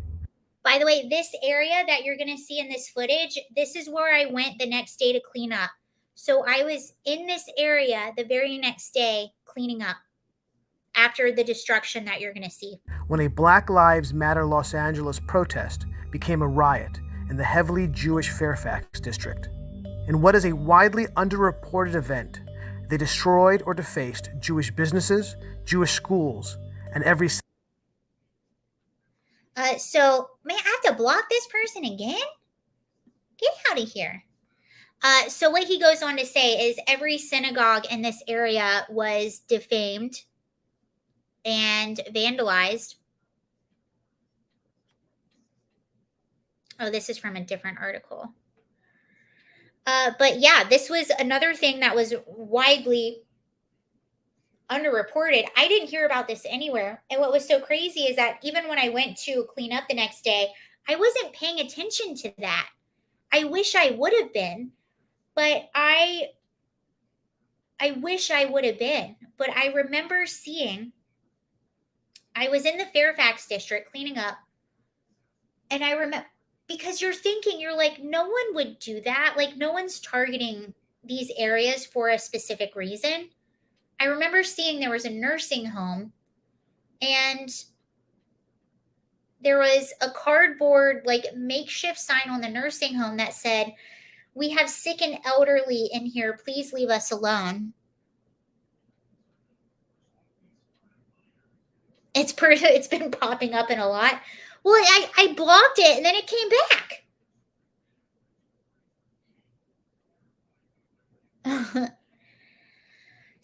By the way, this area that you're going to see in this footage, this is where I went the next day to clean up. So I was in this area the very next day cleaning up after the destruction that you're going to see. When a Black Lives Matter Los Angeles protest became a riot in the heavily Jewish Fairfax district. In what is a widely underreported event, they destroyed or defaced Jewish businesses, Jewish schools, and every... So, may I have to block this person again? Get out of here. So what he goes on to say is every synagogue in this area was defamed and vandalized. Oh, this is from a different article. But yeah, this was another thing that was widely underreported. I didn't hear about this anywhere. And what was so crazy is that even when I went to clean up the next day, I wasn't paying attention to that. I wish I would have been, but I wish I would have been. But I remember seeing, I was in the Fairfax district cleaning up, and I remember, because you're thinking, you're like, no one would do that. Like, no one's targeting these areas for a specific reason. I remember seeing there was a nursing home, and there was a cardboard, like, makeshift sign on the nursing home that said, "We have sick and elderly in here. Please leave us alone." It's been popping up in a lot. Well, I blocked it, and then it came back.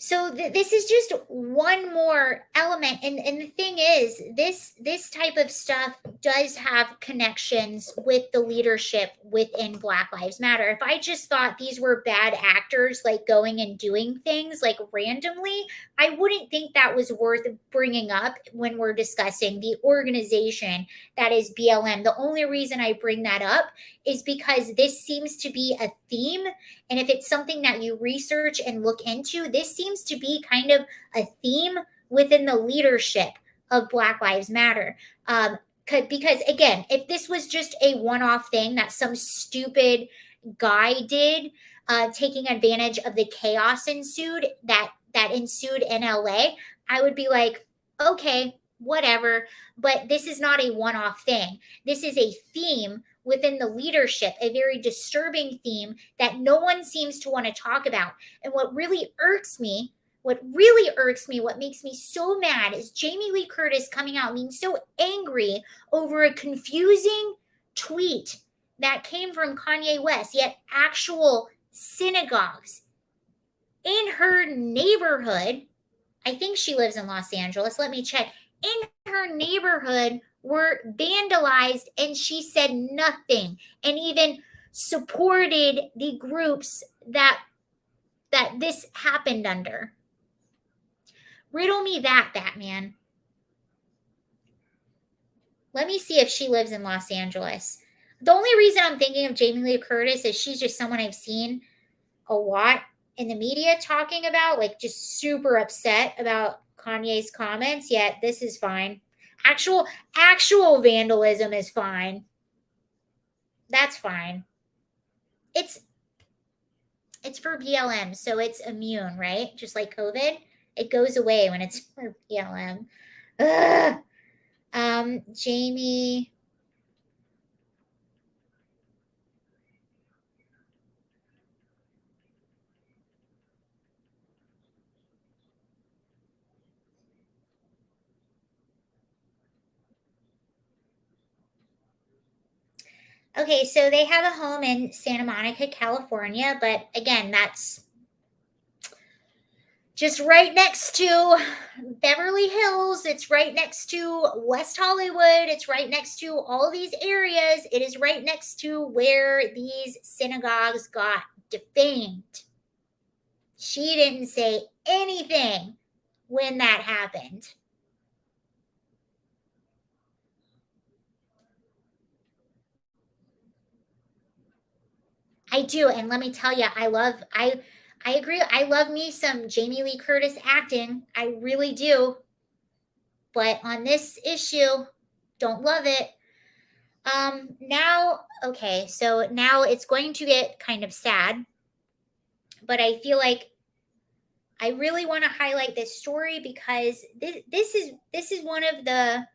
So this is just one more element. And the thing is, this type of stuff does have connections with the leadership within Black Lives Matter. If I just thought these were bad actors, like going and doing things like randomly, I wouldn't think that was worth bringing up when we're discussing the organization that is BLM. The only reason I bring that up is because this seems to be a theme. And if it's something that you research and look into, this seems to be kind of a theme within the leadership of Black Lives Matter. Because again, if this was just a one-off thing that some stupid guy did, taking advantage of the chaos that ensued in LA, I would be like, okay, whatever. But this is not a one-off thing. This is a theme within the leadership, a very disturbing theme that no one seems to want to talk about. And what really irks me, what makes me so mad is Jamie Lee Curtis coming out being so angry over a confusing tweet that came from Kanye West, yet actual synagogues in her neighborhood, I think she lives in Los Angeles, let me check, in her neighborhood were vandalized, and she said nothing and even supported the groups that this happened under. Riddle me that, Batman. Let me see if she lives in Los Angeles. The only reason I'm thinking of Jamie Lee Curtis is she's just someone I've seen a lot in the media talking about, like just super upset about Kanye's comments, yet this is fine. Actual vandalism is fine. That's fine. It's for BLM, so it's immune, right? Just like COVID, it goes away when it's for BLM. Jamie. Okay, so they have a home in Santa Monica, California, but again, just right next to Beverly Hills. It's right next to West Hollywood. It's right next to all these areas. It is right next to where these synagogues got defamed. She didn't say anything when that happened. I do, and let me tell you, I agree. I love me some Jamie Lee Curtis acting. I really do. But on this issue, don't love it. Now, okay, so now it's going to get kind of sad, but I feel like I really want to highlight this story because this is one of the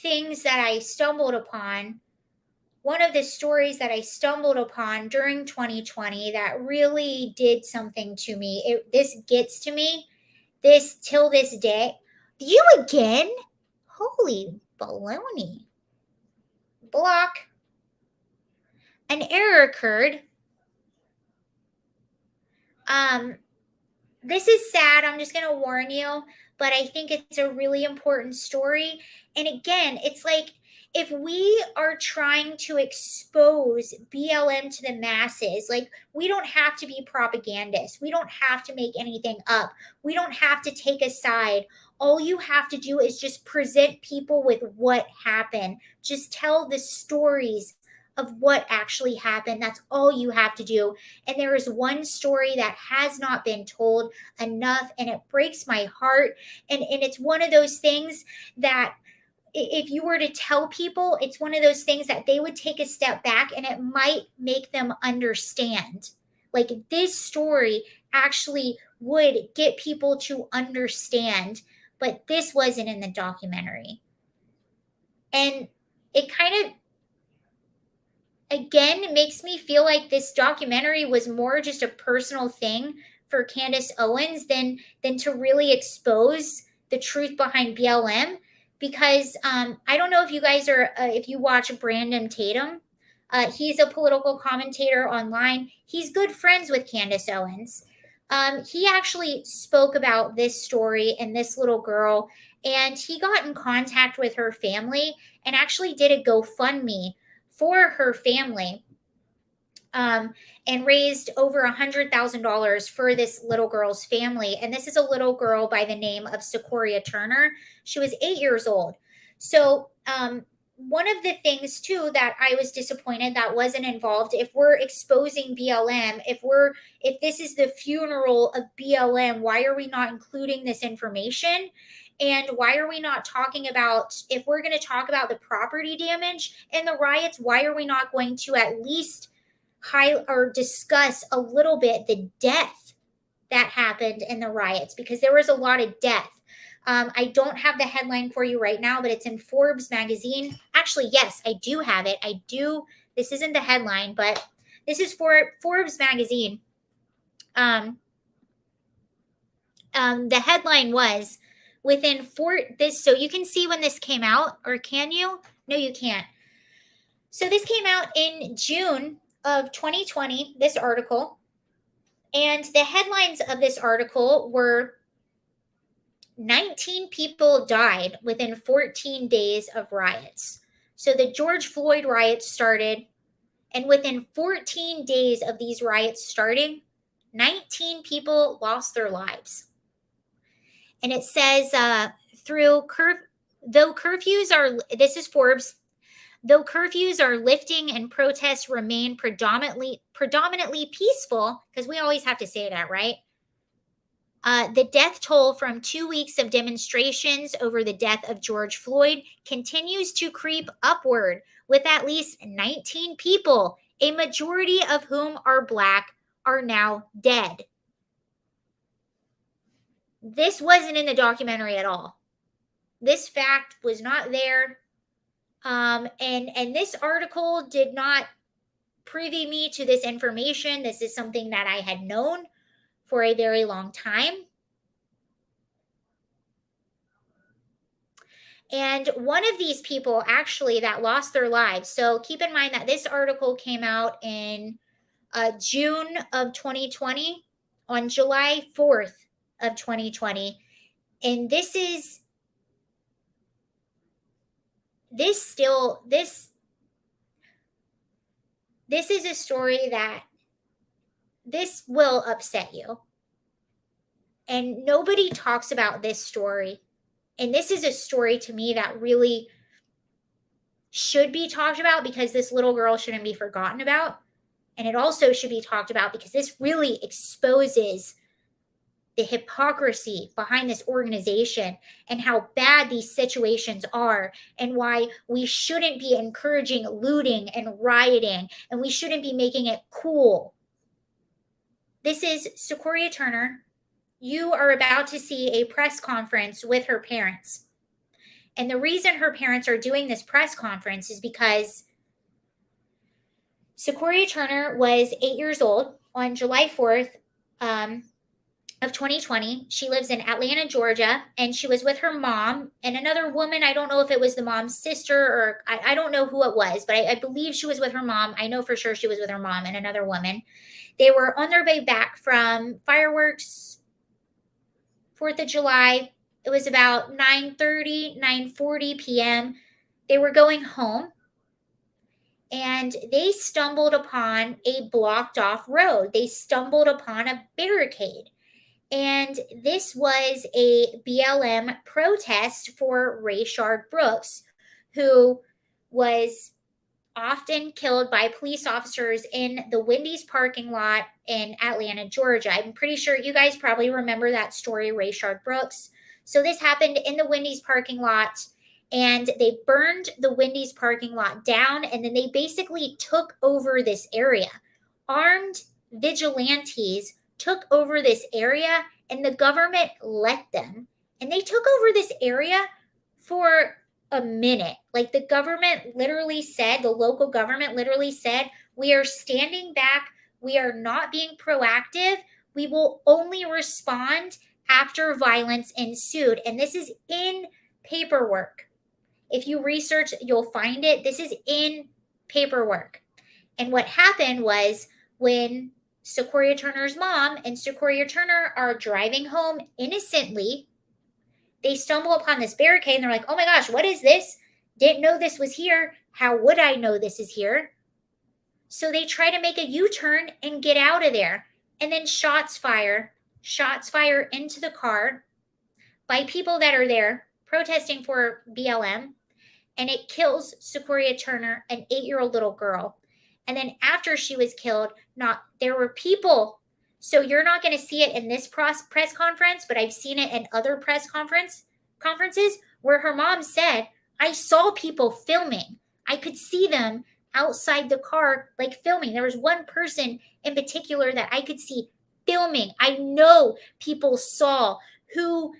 things that I stumbled upon. One of the stories that I stumbled upon during 2020 that really did something to me. This gets to me. This till this day. You again? Holy baloney. Block. An error occurred. This is sad. I'm just going to warn you, but I think it's a really important story. And again, it's like if we are trying to expose BLM to the masses, like we don't have to be propagandists. We don't have to make anything up. We don't have to take a side. All you have to do is just present people with what happened. Just tell the stories of what actually happened. That's all you have to do. And there is one story that has not been told enough, and it breaks my heart. And it's one of those things that if you were to tell people, it's one of those things that they would take a step back and it might make them understand. Like this story actually would get people to understand, but this wasn't in the documentary. And it kind of, again, it makes me feel like this documentary was more just a personal thing for Candace Owens than to really expose the truth behind BLM. Because I don't know if you guys are, if you watch Brandon Tatum, he's a political commentator online. He's good friends with Candace Owens. He actually spoke about this story and this little girl, and he got in contact with her family and actually did a GoFundMe for her family, and raised over $100,000 for this little girl's family. And this is a little girl by the name of Sequoia Turner. She was 8 years old. So one of the things too that I was disappointed that wasn't involved, if we're exposing BLM, if this is the funeral of BLM, why are we not including this information? And why are we not talking about, if we're going to talk about the property damage and the riots, why are we not going to at least discuss a little bit the death that happened in the riots? Because there was a lot of death. I don't have the headline for you right now, but it's in Forbes magazine. Actually, yes, I do have it. I do. This isn't the headline, but this is for Forbes magazine. The headline was so you can see when this came out, or can you? No, you can't. So this came out in June of 2020, this article. And the headlines of this article were 19 people died within 14 days of riots. So the George Floyd riots started, and within 14 days of these riots starting, 19 people lost their lives. And it says, though curfews are, this is Forbes, though curfews are lifting and protests remain predominantly peaceful, because we always have to say that, right? The death toll from 2 weeks of demonstrations over the death of George Floyd continues to creep upward, with at least 19 people, a majority of whom are Black, are now dead. This wasn't in the documentary at all. This fact was not there. And this article did not privy me to this information. This is something that I had known for a very long time. And one of these people actually that lost their lives. So keep in mind that this article came out in June of 2020. On July 4th of 2020. And this is a story that this will upset you. And nobody talks about this story. And this is a story to me that really should be talked about, because this little girl shouldn't be forgotten about. And it also should be talked about because this really exposes the hypocrisy behind this organization and how bad these situations are, and why we shouldn't be encouraging looting and rioting, and we shouldn't be making it cool. This is Sequoia Turner. You are about to see a press conference with her parents. And the reason her parents are doing this press conference is because Sequoia Turner was 8 years old on July 4th of 2020. She lives in Atlanta, Georgia, and she was with her mom and another woman. I don't know if it was the mom's sister, or I don't know who it was, but I believe she was with her mom. I know for sure she was with her mom and another woman. They were on their way back from fireworks, 4th of July. It was about 9:40 p.m. They were going home, and they stumbled upon a blocked off road. They stumbled upon a barricade. And this was a BLM protest for Rayshard Brooks, who was often killed by police officers in the Wendy's parking lot in Atlanta, Georgia. I'm pretty sure you guys probably remember that story, Rayshard Brooks. So this happened in the Wendy's parking lot, and they burned the Wendy's parking lot down, and then they basically took over this area. Armed vigilantes took over this area, and the government let them. And they took over this area for a minute. Like, the government literally said, the local government literally said, we are standing back. We are not being proactive. We will only respond after violence ensued. And this is in paperwork. If you research, you'll find it. This is in paperwork. And what happened was, when Sequoia Turner's mom and Sequoia Turner are driving home innocently, they stumble upon this barricade and they're like, oh my gosh, what is this? Didn't know this was here. How would I know this is here? So they try to make a U-turn and get out of there. And then shots fire into the car by people that are there protesting for BLM. And it kills Sequoia Turner, an 8-year-old little girl. And then after she was killed, there were people. So you're not going to see it in this press conference, but I've seen it in other press conferences where her mom said, I saw people filming. I could see them outside the car, like filming. There was one person in particular that I could see filming. I know people saw who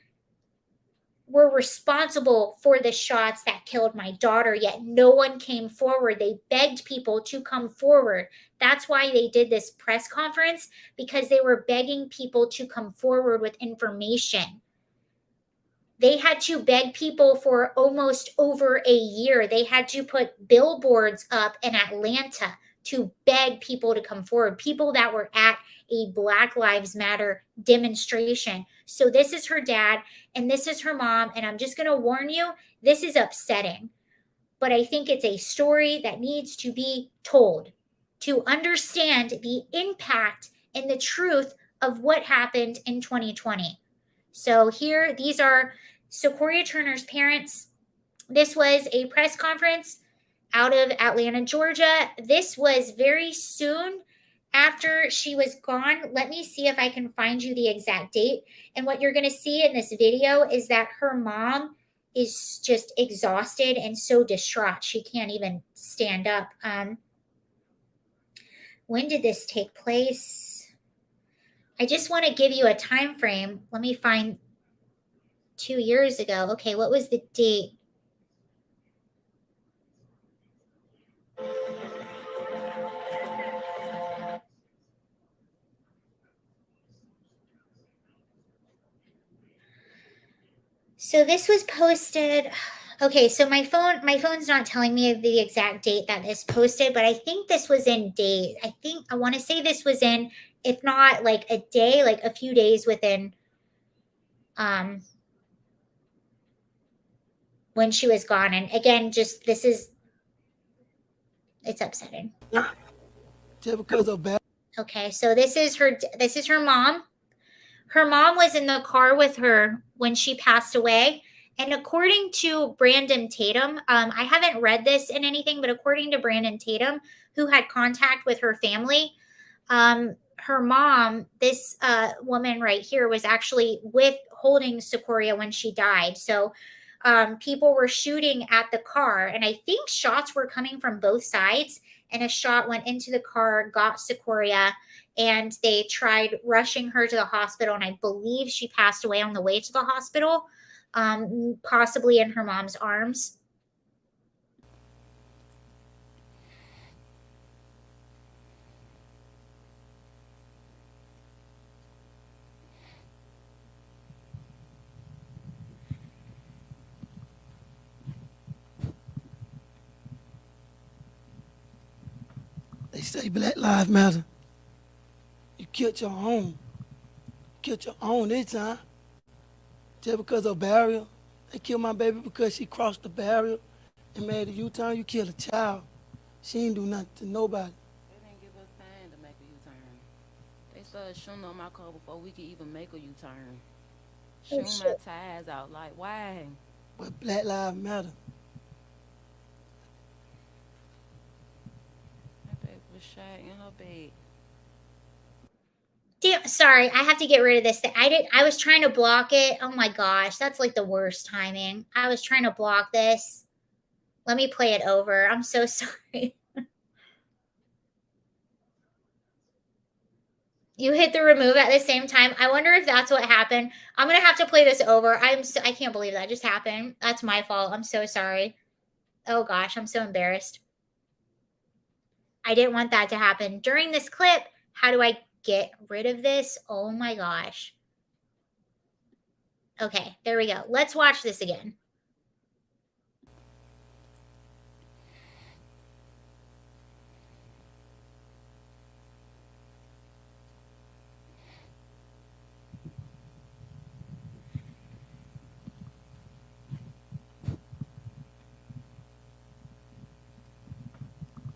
were responsible for the shots that killed my daughter, yet no one came forward. They begged people to come forward. That's why they did this press conference, because they were begging people to come forward with information. They had to beg people for almost over a year. They had to put billboards up in Atlanta to beg people to come forward, people that were at a Black Lives Matter demonstration. So this is her dad and this is her mom. And I'm just going to warn you, this is upsetting. But I think it's a story that needs to be told to understand the impact and the truth of what happened in 2020. So here, these are Sequoia Turner's parents. This was a press conference out of Atlanta, Georgia. This was very soon after she was gone. Let me see if I can find you the exact date. And what you're going to see in this video is that her mom is just exhausted and so distraught. She can't even stand up. When did this take place? I just want to give you a time frame. Let me find 2 years ago. Okay, what was the date? So this was posted. Okay, so my phone's not telling me the exact date that this posted, but I think this was in date. I want to say this was in, if not like a day, like a few days within when she was gone. And again, just it's upsetting. Just because of bad. Okay, so this is her mom. Her mom was in the car with her when she passed away. And according to Brandon Tatum, I haven't read this in anything, but according to Brandon Tatum, who had contact with her family, her mom, this woman right here, was actually holding Sequoia when she died. So people were shooting at the car, and I think shots were coming from both sides, and a shot went into the car, got Sequoia, and they tried rushing her to the hospital, and I believe she passed away on the way to the hospital, possibly in her mom's arms. They say Black Lives Matter. You killed your own. Killed your own this time. Just because of barrier. They killed my baby because she crossed the barrier and made a U-turn. You killed a child. She ain't do nothing to nobody. They didn't give us time to make a U-turn. They started shooting on my car before we could even make a U-turn. Shooting my tires out. Like, why? But Black Lives Matter. Shot in her bed. Damn, sorry, I have to get rid of this thing. I was trying to block it. Oh my gosh, that's like the worst timing. I was trying to block this. Let me play it over. I'm so sorry. You hit the remove at the same time. I wonder if that's what happened. I'm gonna have to play this over. I can't believe that just happened. That's my fault. I'm so sorry. Oh gosh, I'm so embarrassed. I didn't want that to happen during this clip. How do I get rid of this? Oh my gosh. Okay, there we go. Let's watch this again.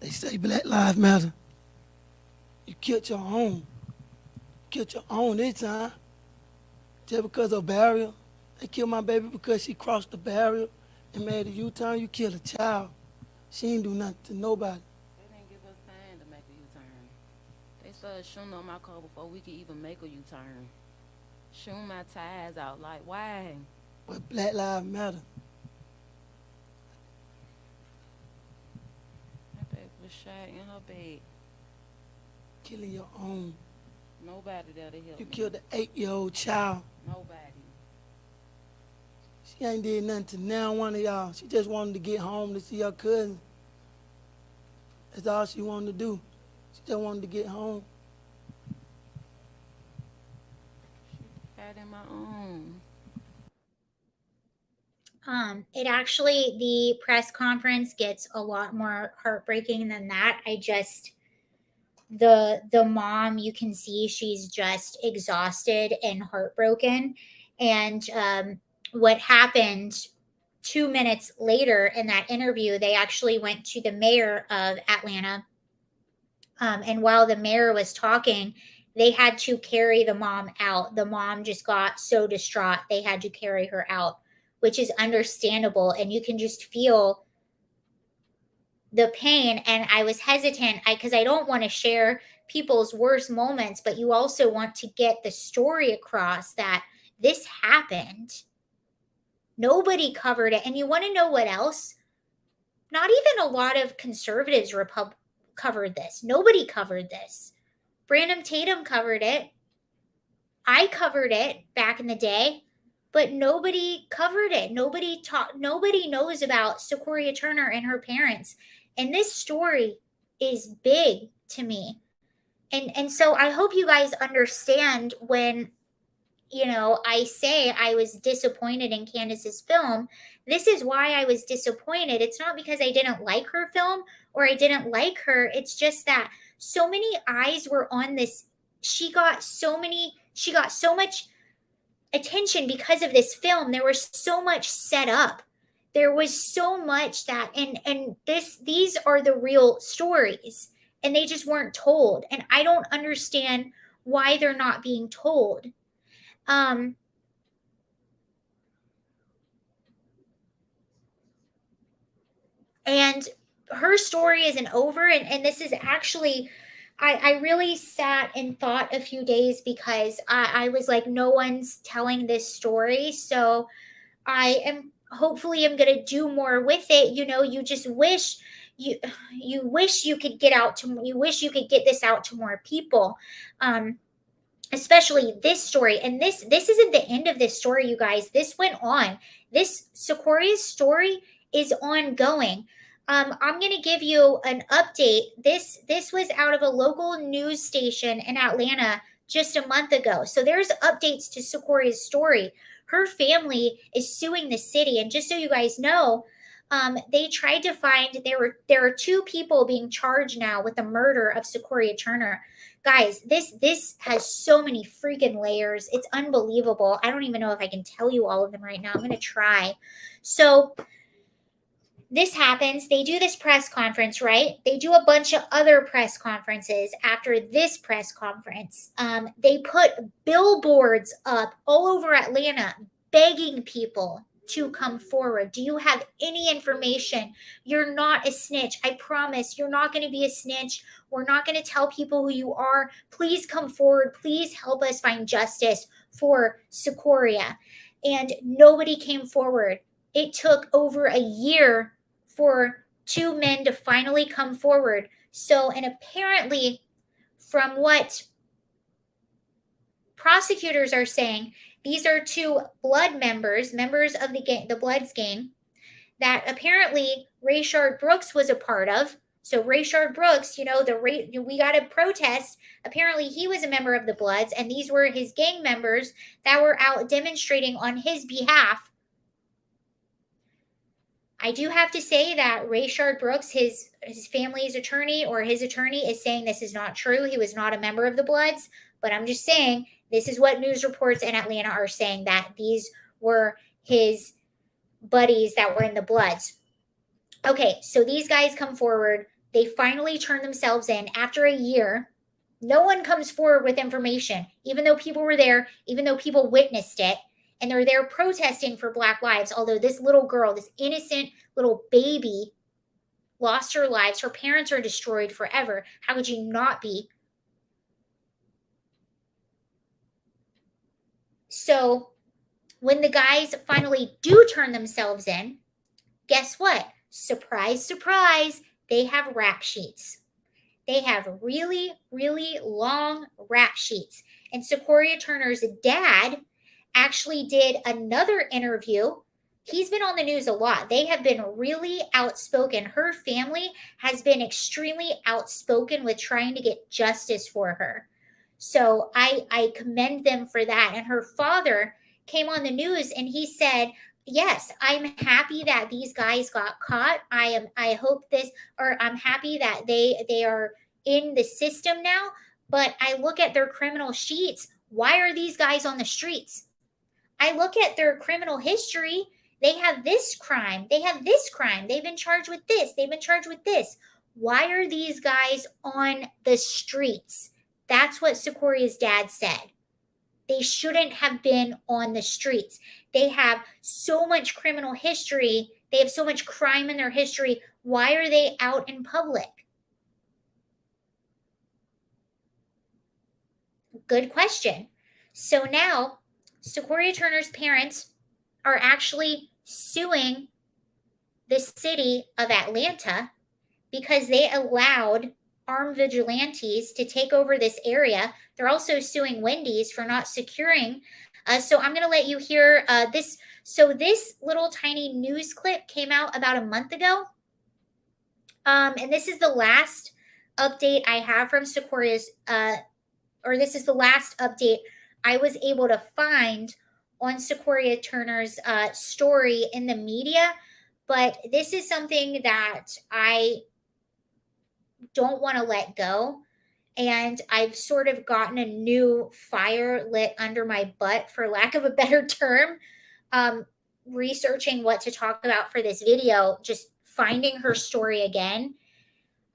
They say Black Lives Matter. You killed your own. Killed your own this time. Just because of barrier. They killed my baby because she crossed the barrier and made a U-turn. You killed a child. She ain't do nothing to nobody. They didn't give us time to make a U-turn. They started shooting on my car before we could even make a U-turn. Shooting my tires out. Like, why? But Black Lives Matter. Was shot in her bed. Killing your own. Nobody there to help You me. killed an 8-year-old child. Nobody. She ain't did nothing to now one of y'all. She just wanted to get home to see her cousin. That's all she wanted to do. She just wanted to get home. She had in my own. It actually, the press conference gets a lot more heartbreaking than that. The mom, you can see she's just exhausted and heartbroken. And what happened 2 minutes later in that interview, they actually went to the mayor of Atlanta. And while the mayor was talking, they had to carry the mom out. The mom just got so distraught, they had to carry her out, which is understandable. And you can just feel the pain. And I was hesitant because I don't want to share people's worst moments, but you also want to get the story across that this happened. Nobody covered it. And you want to know what else? Not even a lot of conservatives covered this. Nobody covered this. Brandon Tatum covered it. I covered it back in the day. But nobody covered it. Nobody knows about Sequoia Turner and her parents. And this story is big to me. And so I hope you guys understand when, I say I was disappointed in Candace's film. This is why I was disappointed. It's not because I didn't like her film or I didn't like her. It's just that so many eyes were on this. She got so much attention because of this film. There was so much set up. There was so much that, and these are the real stories, and they just weren't told. And I don't understand why they're not being told. And her story isn't over. And this is actually, I really sat and thought a few days because I was like, no one's telling this story. So I am hopefully I'm going to do more with it. You know, you just wish you wish you could get this out to more people. Especially this story. And this isn't the end of this story, you guys. This went on. This Sequoia's story is ongoing. I'm going to give you an update. This was out of a local news station in Atlanta just a month ago. So there's updates to Sequoia's story. Her family is suing the city. And just so you guys know, they tried to find, there are 2 people being charged now with the murder of Sequoia Turner. Guys, this has so many freaking layers. It's unbelievable. I don't even know if I can tell you all of them right now. I'm going to try. So this happens. They do this press conference, right? They do a bunch of other press conferences after this press conference. They put billboards up all over Atlanta begging people to come forward. Do you have any information? You're not a snitch. I promise you're not going to be a snitch. We're not going to tell people who you are. Please come forward. Please help us find justice for Sequoia. And nobody came forward. It took over a year for 2 men to finally come forward. So, and apparently from what prosecutors are saying, these are 2 blood members of the gang, the Bloods gang, that apparently Rayshard Brooks was a part of. So Rayshard Brooks, you know, we got to protest. Apparently he was a member of the Bloods, and these were his gang members that were out demonstrating on his behalf. I do have to say that Rayshard Brooks, his family's attorney or his attorney, is saying this is not true. He was not a member of the Bloods, but I'm just saying this is what news reports in Atlanta are saying, that these were his buddies that were in the Bloods. Okay, so these guys come forward. They finally turn themselves in after a year. No one comes forward with information, even though people were there, even though people witnessed it. And they're there protesting for Black lives. Although this little girl, this innocent little baby, lost her lives. Her parents are destroyed forever. How could you not be? So when the guys finally do turn themselves in, guess what? Surprise, surprise, they have rap sheets. They have really, really long rap sheets. And Sequoia Turner's dad actually did another interview. He's been on the news a lot. They have been really outspoken. Her family has been extremely outspoken with trying to get justice for her. So I commend them for that. And her father came on the news and he said, yes, I'm happy that these guys got caught. I'm happy that they are in the system now. But I look at their criminal sheets. Why are these guys on the streets? I look at their criminal history. They have this crime. They have this crime. They've been charged with this. They've been charged with this. Why are these guys on the streets? That's what Sequoia's dad said. They shouldn't have been on the streets. They have so much criminal history. They have so much crime in their history. Why are they out in public? Good question. So now Sequoia Turner's parents are actually suing the city of Atlanta because they allowed armed vigilantes to take over this area. They're also suing Wendy's for not securing. So I'm going to let you hear this. So this little tiny news clip came out about a month ago. And this is the last update I have from Sequoia's, this is the last update I was able to find on Sequoia Turner's story in the media. But this is something that I don't want to let go. and I've sort of gotten a new fire lit under my butt, for lack of a better term, researching what to talk about for this video, just finding her story again.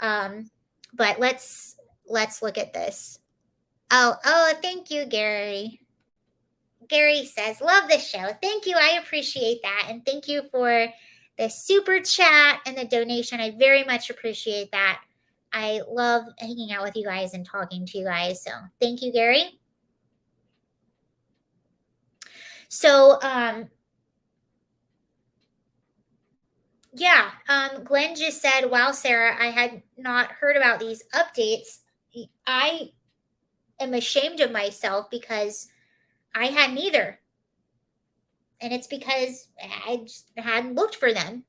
But let's look at this. Oh, thank you, Gary. Gary says, love the show. Thank you. I appreciate that. And thank you for the super chat and the donation. I very much appreciate that. I love hanging out with you guys and talking to you guys. So thank you, Gary. So, yeah, Glenn just said, wow, Sarah, I had not heard about these updates. I am ashamed of myself because I hadn't either. And it's because I just hadn't looked for them.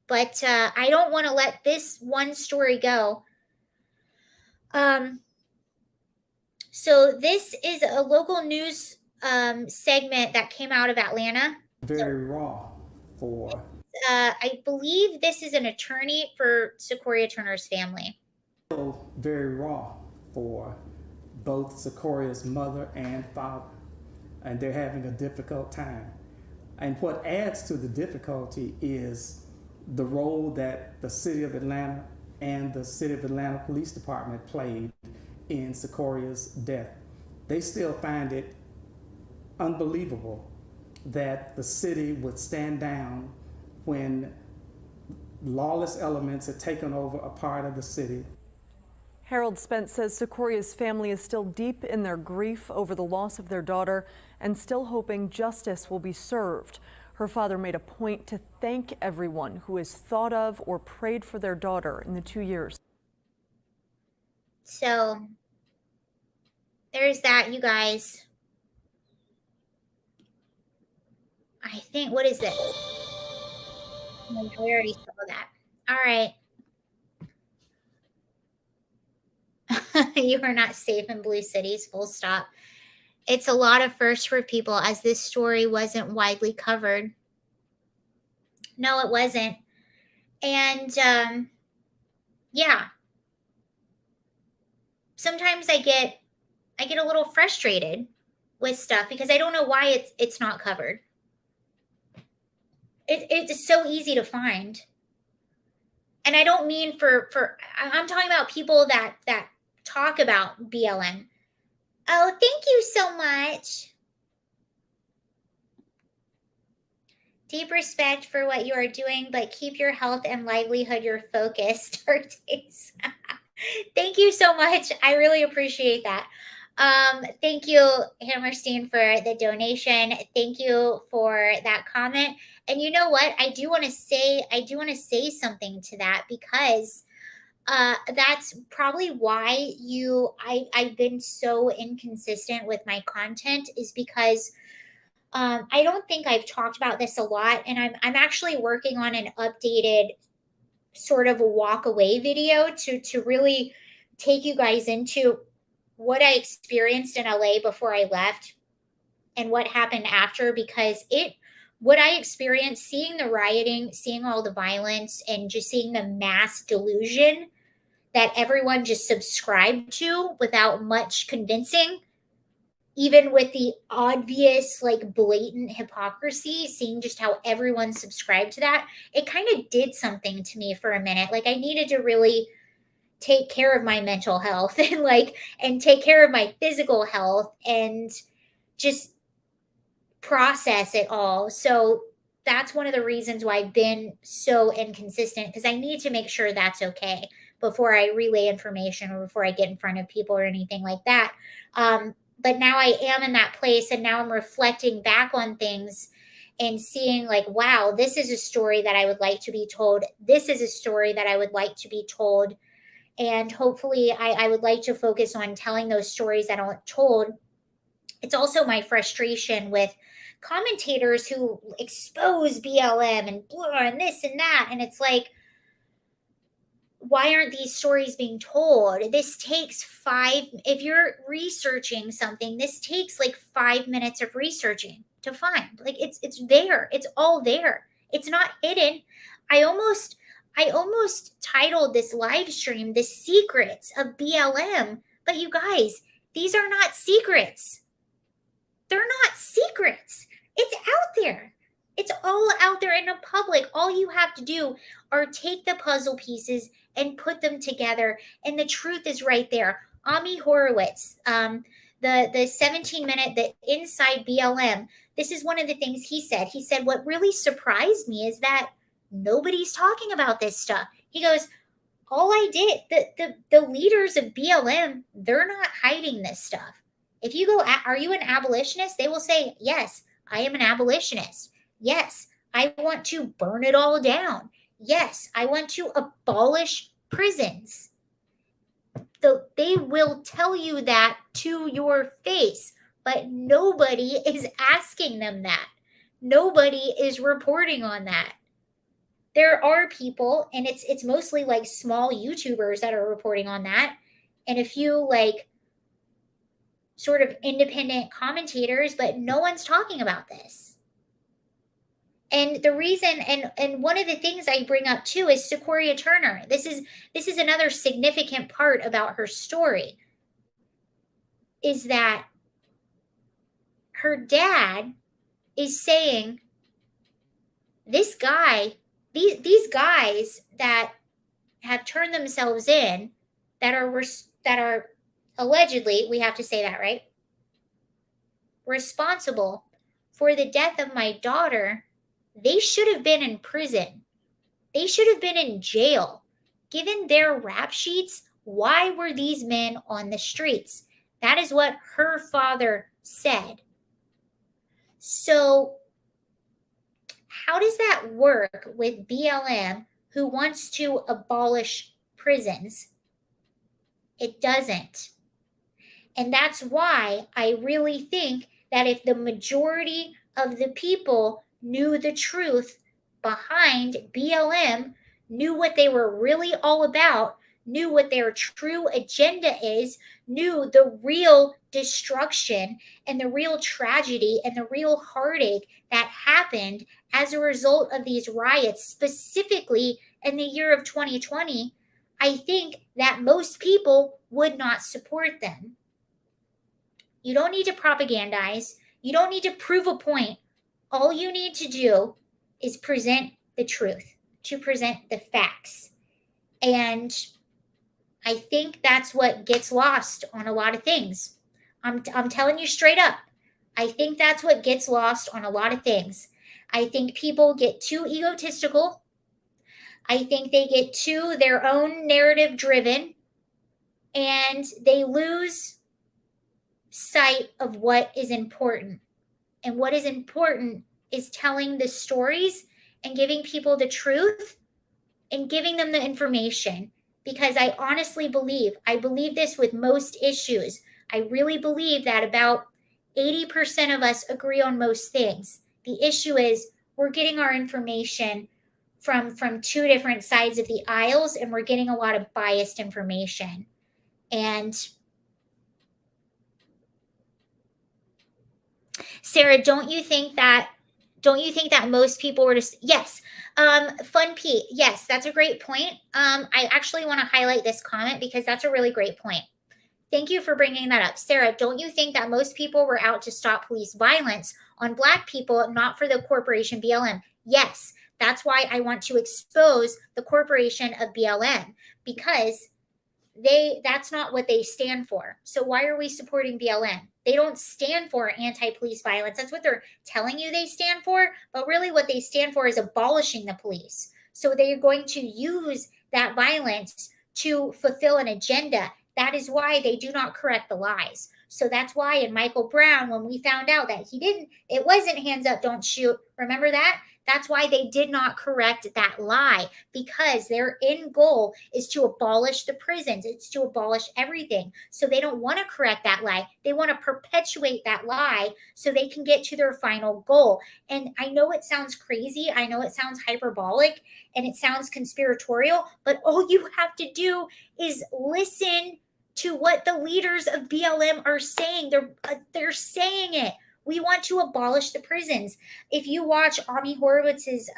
But I don't want to let this one story go. So this is a local news segment that came out of Atlanta. Very raw for. I believe this is an attorney for Sequoia Turner's family. Very raw for both Sequoia's mother and father, and they're having a difficult time. And what adds to the difficulty is the role that the City of Atlanta and the City of Atlanta Police Department played in Sequoia's death. They still find it unbelievable that the city would stand down when lawless elements had taken over a part of the city. Harold Spence says Sequoia's family is still deep in their grief over the loss of their daughter and still hoping justice will be served. Her father made a point to thank everyone who has thought of or prayed for their daughter in the 2 years. So there's that, you guys. I think, what is it? I already saw that. All right. You are not safe in blue cities, full stop. It's a lot of firsts for people, as this story wasn't widely covered. No, it wasn't. And yeah. Sometimes I get a little frustrated with stuff because I don't know why it's not covered. It's so easy to find. And I don't mean I'm talking about people that talk about BLM. Oh, thank you so much. Deep respect for what you are doing, but keep your health and livelihood your focus. Dark days. Thank you so much. I really appreciate that. Thank you, Hammerstein, for the donation. Thank you for that comment. And you know what? I do want to say something to that, because that's probably why I've been so inconsistent with my content, is because I don't think I've talked about this a lot, and I'm actually working on an updated sort of a walk away video to really take you guys into what I experienced in LA before I left and what happened after, because what I experienced, seeing the rioting, seeing all the violence, and just seeing the mass delusion that everyone just subscribed to without much convincing, even with the obvious, like, blatant hypocrisy, seeing just how everyone subscribed to that, it kind of did something to me for a minute. Like, I needed to really take care of my mental health and take care of my physical health and just process it all. So that's one of the reasons why I've been so inconsistent, because I need to make sure that's okay before I relay information or before I get in front of people or anything like that. But now I am in that place, and now I'm reflecting back on things and seeing, like, wow, this is a story that I would like to be told. This is a story that I would like to be told. And hopefully I would like to focus on telling those stories that aren't told. It's also my frustration with commentators who expose BLM and blah and this and that. And it's like, why aren't these stories being told? This takes if you're researching something, this takes like 5 minutes of researching to find. Like, it's there. It's all there. It's not hidden. I almost titled this live stream "The Secrets of BLM" But you guys, these are not secrets. They're not secrets. It's out there. It's all out there in the public. All you have to do are take the puzzle pieces and put them together, and the truth is right there. Ami Horowitz, the 17-minute, the Inside BLM, this is one of the things he said. He said, what really surprised me is that nobody's talking about this stuff. He goes, all I did, the leaders of BLM, they're not hiding this stuff. If you go, are you an abolitionist? They will say, yes, I am an abolitionist. Yes, I want to burn it all down. Yes, I want to abolish prisons. They will tell you that to your face, but nobody is asking them that. Nobody is reporting on that. There are people, and it's mostly like small YouTubers that are reporting on that, and a few like sort of independent commentators, but no one's talking about this. And the reason, and one of the things I bring up too is Sequoia Turner. This is another significant part about her story, is that her dad is saying, this guy, these guys that have turned themselves in, that are allegedly, we have to say that, right, responsible for the death of my daughter, they should have been in prison. They should have been in jail. Given their rap sheets, why were these men on the streets? That is what her father said. So how does that work with BLM, who wants to abolish prisons? It doesn't. And that's why I really think that if the majority of the people knew the truth behind BLM, knew what they were really all about, knew what their true agenda is, knew the real destruction and the real tragedy and the real heartache that happened as a result of these riots, specifically in the year of 2020, I think that most people would not support them. You don't need to propagandize. You don't need to prove a point. All you need to do is present the truth, to present the facts. And I think that's what gets lost on a lot of things. I'm telling you straight up. I think that's what gets lost on a lot of things. I think people get too egotistical. I think they get too their own narrative driven, and they lose sight of what is important. And what is important is telling the stories and giving people the truth and giving them the information. Because I honestly believe, I believe this with most issues. I really believe that about 80% of us agree on most things. The issue is we're getting our information from two different sides of the aisles, and we're getting a lot of biased information. And Sarah, don't you think that most people were just, yes, Fun Pete, yes, that's a great point. I actually want to highlight this comment because that's a really great point. Thank you for bringing that up. Sarah, don't you think that most people were out to stop police violence on Black people, not for the corporation BLM? Yes, that's why I want to expose the corporation of BLM, because that's not what they stand for. So why are we supporting BLM? They don't stand for anti-police violence. That's what they're telling you they stand for, but really what they stand for is abolishing the police. So they are going to use that violence to fulfill an agenda. That is why they do not correct the lies. So that's why in Michael Brown, when we found out that it wasn't hands up, don't shoot. Remember that? That's why they did not correct that lie, because their end goal is to abolish the prisons. It's to abolish everything. So they don't want to correct that lie. They want to perpetuate that lie so they can get to their final goal. And I know it sounds crazy. I know it sounds hyperbolic and it sounds conspiratorial, but all you have to do is listen to what the leaders of BLM are saying. They're saying it. We want to abolish the prisons. If you watch Ami Horowitz's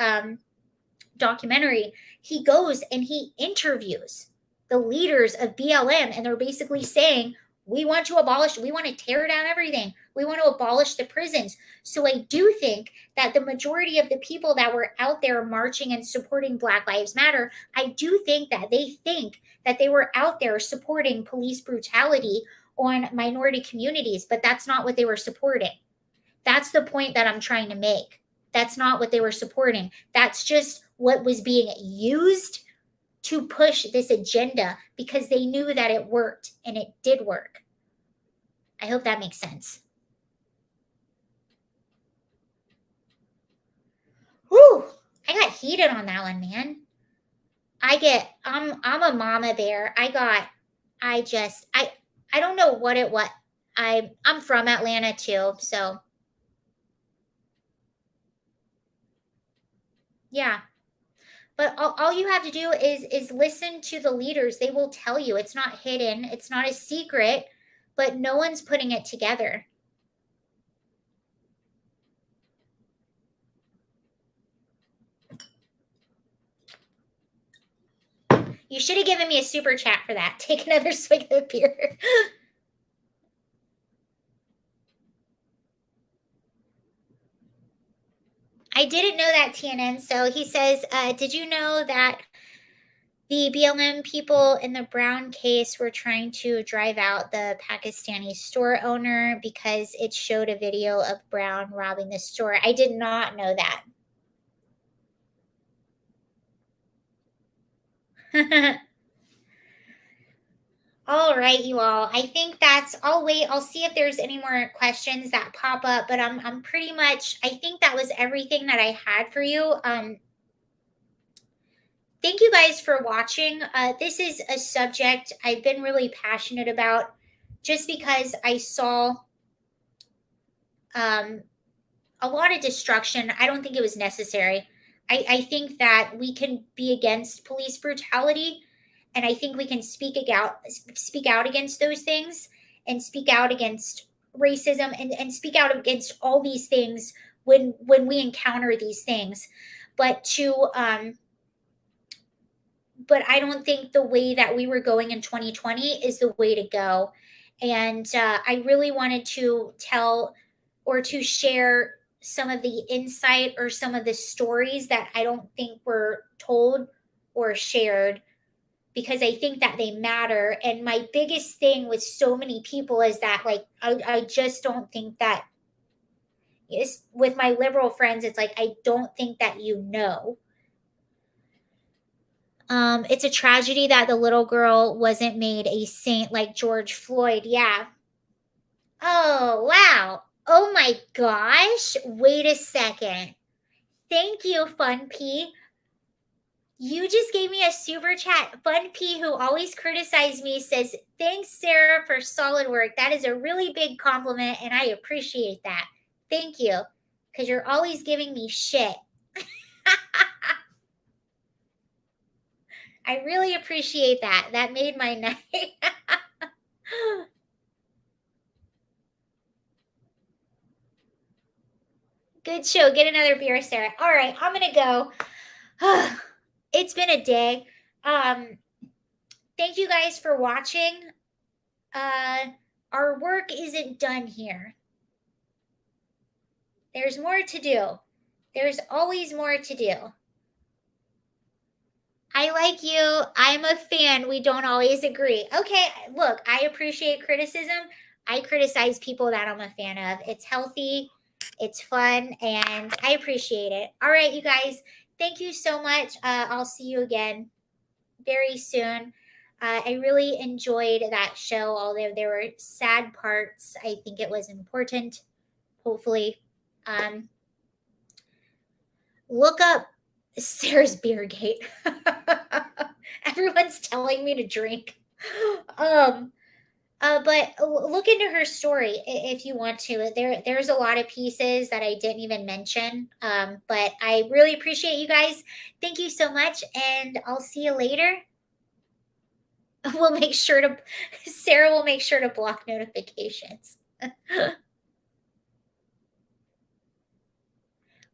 documentary, he goes and he interviews the leaders of BLM, and they're basically saying, we want to tear down everything. We want to abolish the prisons. So I do think that the majority of the people that were out there marching and supporting Black Lives Matter, I do think that they were out there supporting police brutality on minority communities, but that's not what they were supporting. That's the point that I'm trying to make. That's not what they were supporting. That's just what was being used to push this agenda because they knew that it worked, and it did work. I hope that makes sense. Whew, I got heated on that one, man. I'm a mama bear. I don't know what it was. I'm from Atlanta too, so yeah. But all you have to do is listen to the leaders. They will tell you. It's not hidden. It's not a secret, but no one's putting it together. You should have given me a super chat for that. Take another swig of beer. I didn't know that, TNN. So he says, did you know that the BLM people in the Brown case were trying to drive out the Pakistani store owner because it showed a video of Brown robbing the store? I did not know that. All right, you all. I think I'll wait. I'll see if there's any more questions that pop up, but I'm pretty much, I think that was everything that I had for you. Thank you guys for watching. This is a subject I've been really passionate about just because I saw a lot of destruction. I don't think it was necessary. I think that we can be against police brutality, and I think we can speak out against those things, and speak out against racism, and speak out against all these things when we encounter these things. But I don't think the way that we were going in 2020 is the way to go. And I really wanted to tell or to share some of the insight or some of the stories that I don't think were told or shared, because I think that they matter. And my biggest thing with so many people is that, like, I just don't think that with my liberal friends, it's like, I don't think that it's a tragedy that the little girl wasn't made a saint like George Floyd. Yeah. Oh, wow. Oh my gosh. Wait a second. Thank you, Fun P. You just gave me a super chat. Fun P, who always criticized me, says, thanks, Sarah, for solid work. That is a really big compliment, and I appreciate that. Thank you, because you're always giving me shit. I really appreciate that. That made my night. Good show. Get another beer, Sarah. All right, I'm going to go. It's been a day. Thank you guys for watching. Our work isn't done here. There's more to do. There's always more to do. I like you. I'm a fan. We don't always agree. Okay, look, I appreciate criticism. I criticize people that I'm a fan of. It's healthy, it's fun, and I appreciate it. All right, you guys, thank you so much. I'll see you again very soon. I really enjoyed that show, although there were sad parts. I think it was important, hopefully. Look up Sarah's Beer Gate. Everyone's telling me to drink. But look into her story if you want to. There's a lot of pieces that I didn't even mention. But I really appreciate you guys. Thank you so much, and I'll see you later. Sarah will make sure to block notifications.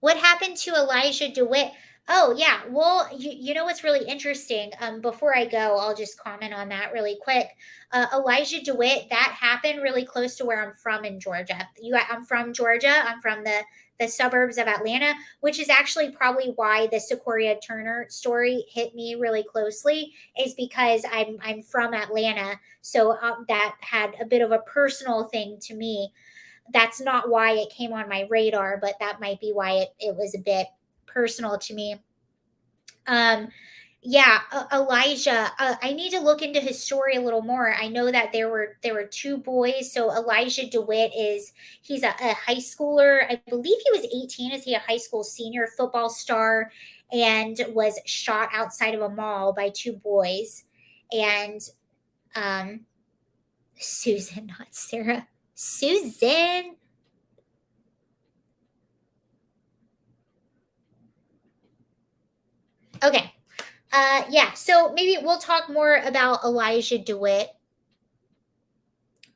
What happened to Elijah DeWitt? Oh, yeah. Well, you know what's really interesting? Before I go, I'll just comment on that really quick. Elijah DeWitt, that happened really close to where I'm from in Georgia. I'm from Georgia. I'm from the suburbs of Atlanta, which is actually probably why the Sequoia Turner story hit me really closely, is because I'm from Atlanta, so that had a bit of a personal thing to me. That's not why it came on my radar, but that might be why it was a bit personal to me. Yeah, Elijah, I need to look into his story a little more. I know that there were two boys. So Elijah DeWitt he's a high schooler. I believe he was 18. Is he a high school senior football star, and was shot outside of a mall by two boys. And Susan, not Sarah. Susan. Okay. Yeah, so maybe we'll talk more about Elijah DeWitt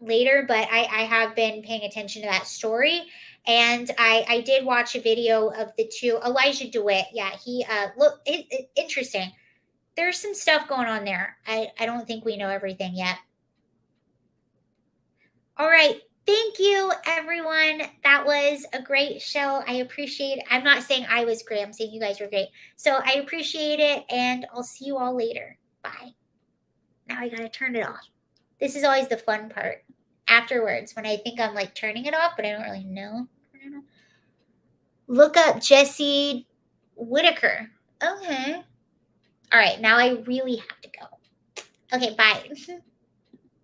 later, but I have been paying attention to that story. And I did watch a video of the two. Elijah DeWitt, yeah, he interesting. There's some stuff going on there. I don't think we know everything yet. All right. Thank you, everyone. That was a great show. I appreciate it. I'm not saying I was great. I'm saying you guys were great. So I appreciate it, and I'll see you all later. Bye. Now I gotta turn it off. This is always the fun part. Afterwards, when I think I'm like turning it off, but I don't really know. Look up Jesse Whitaker. Okay. All right. Now I really have to go. Okay. Bye.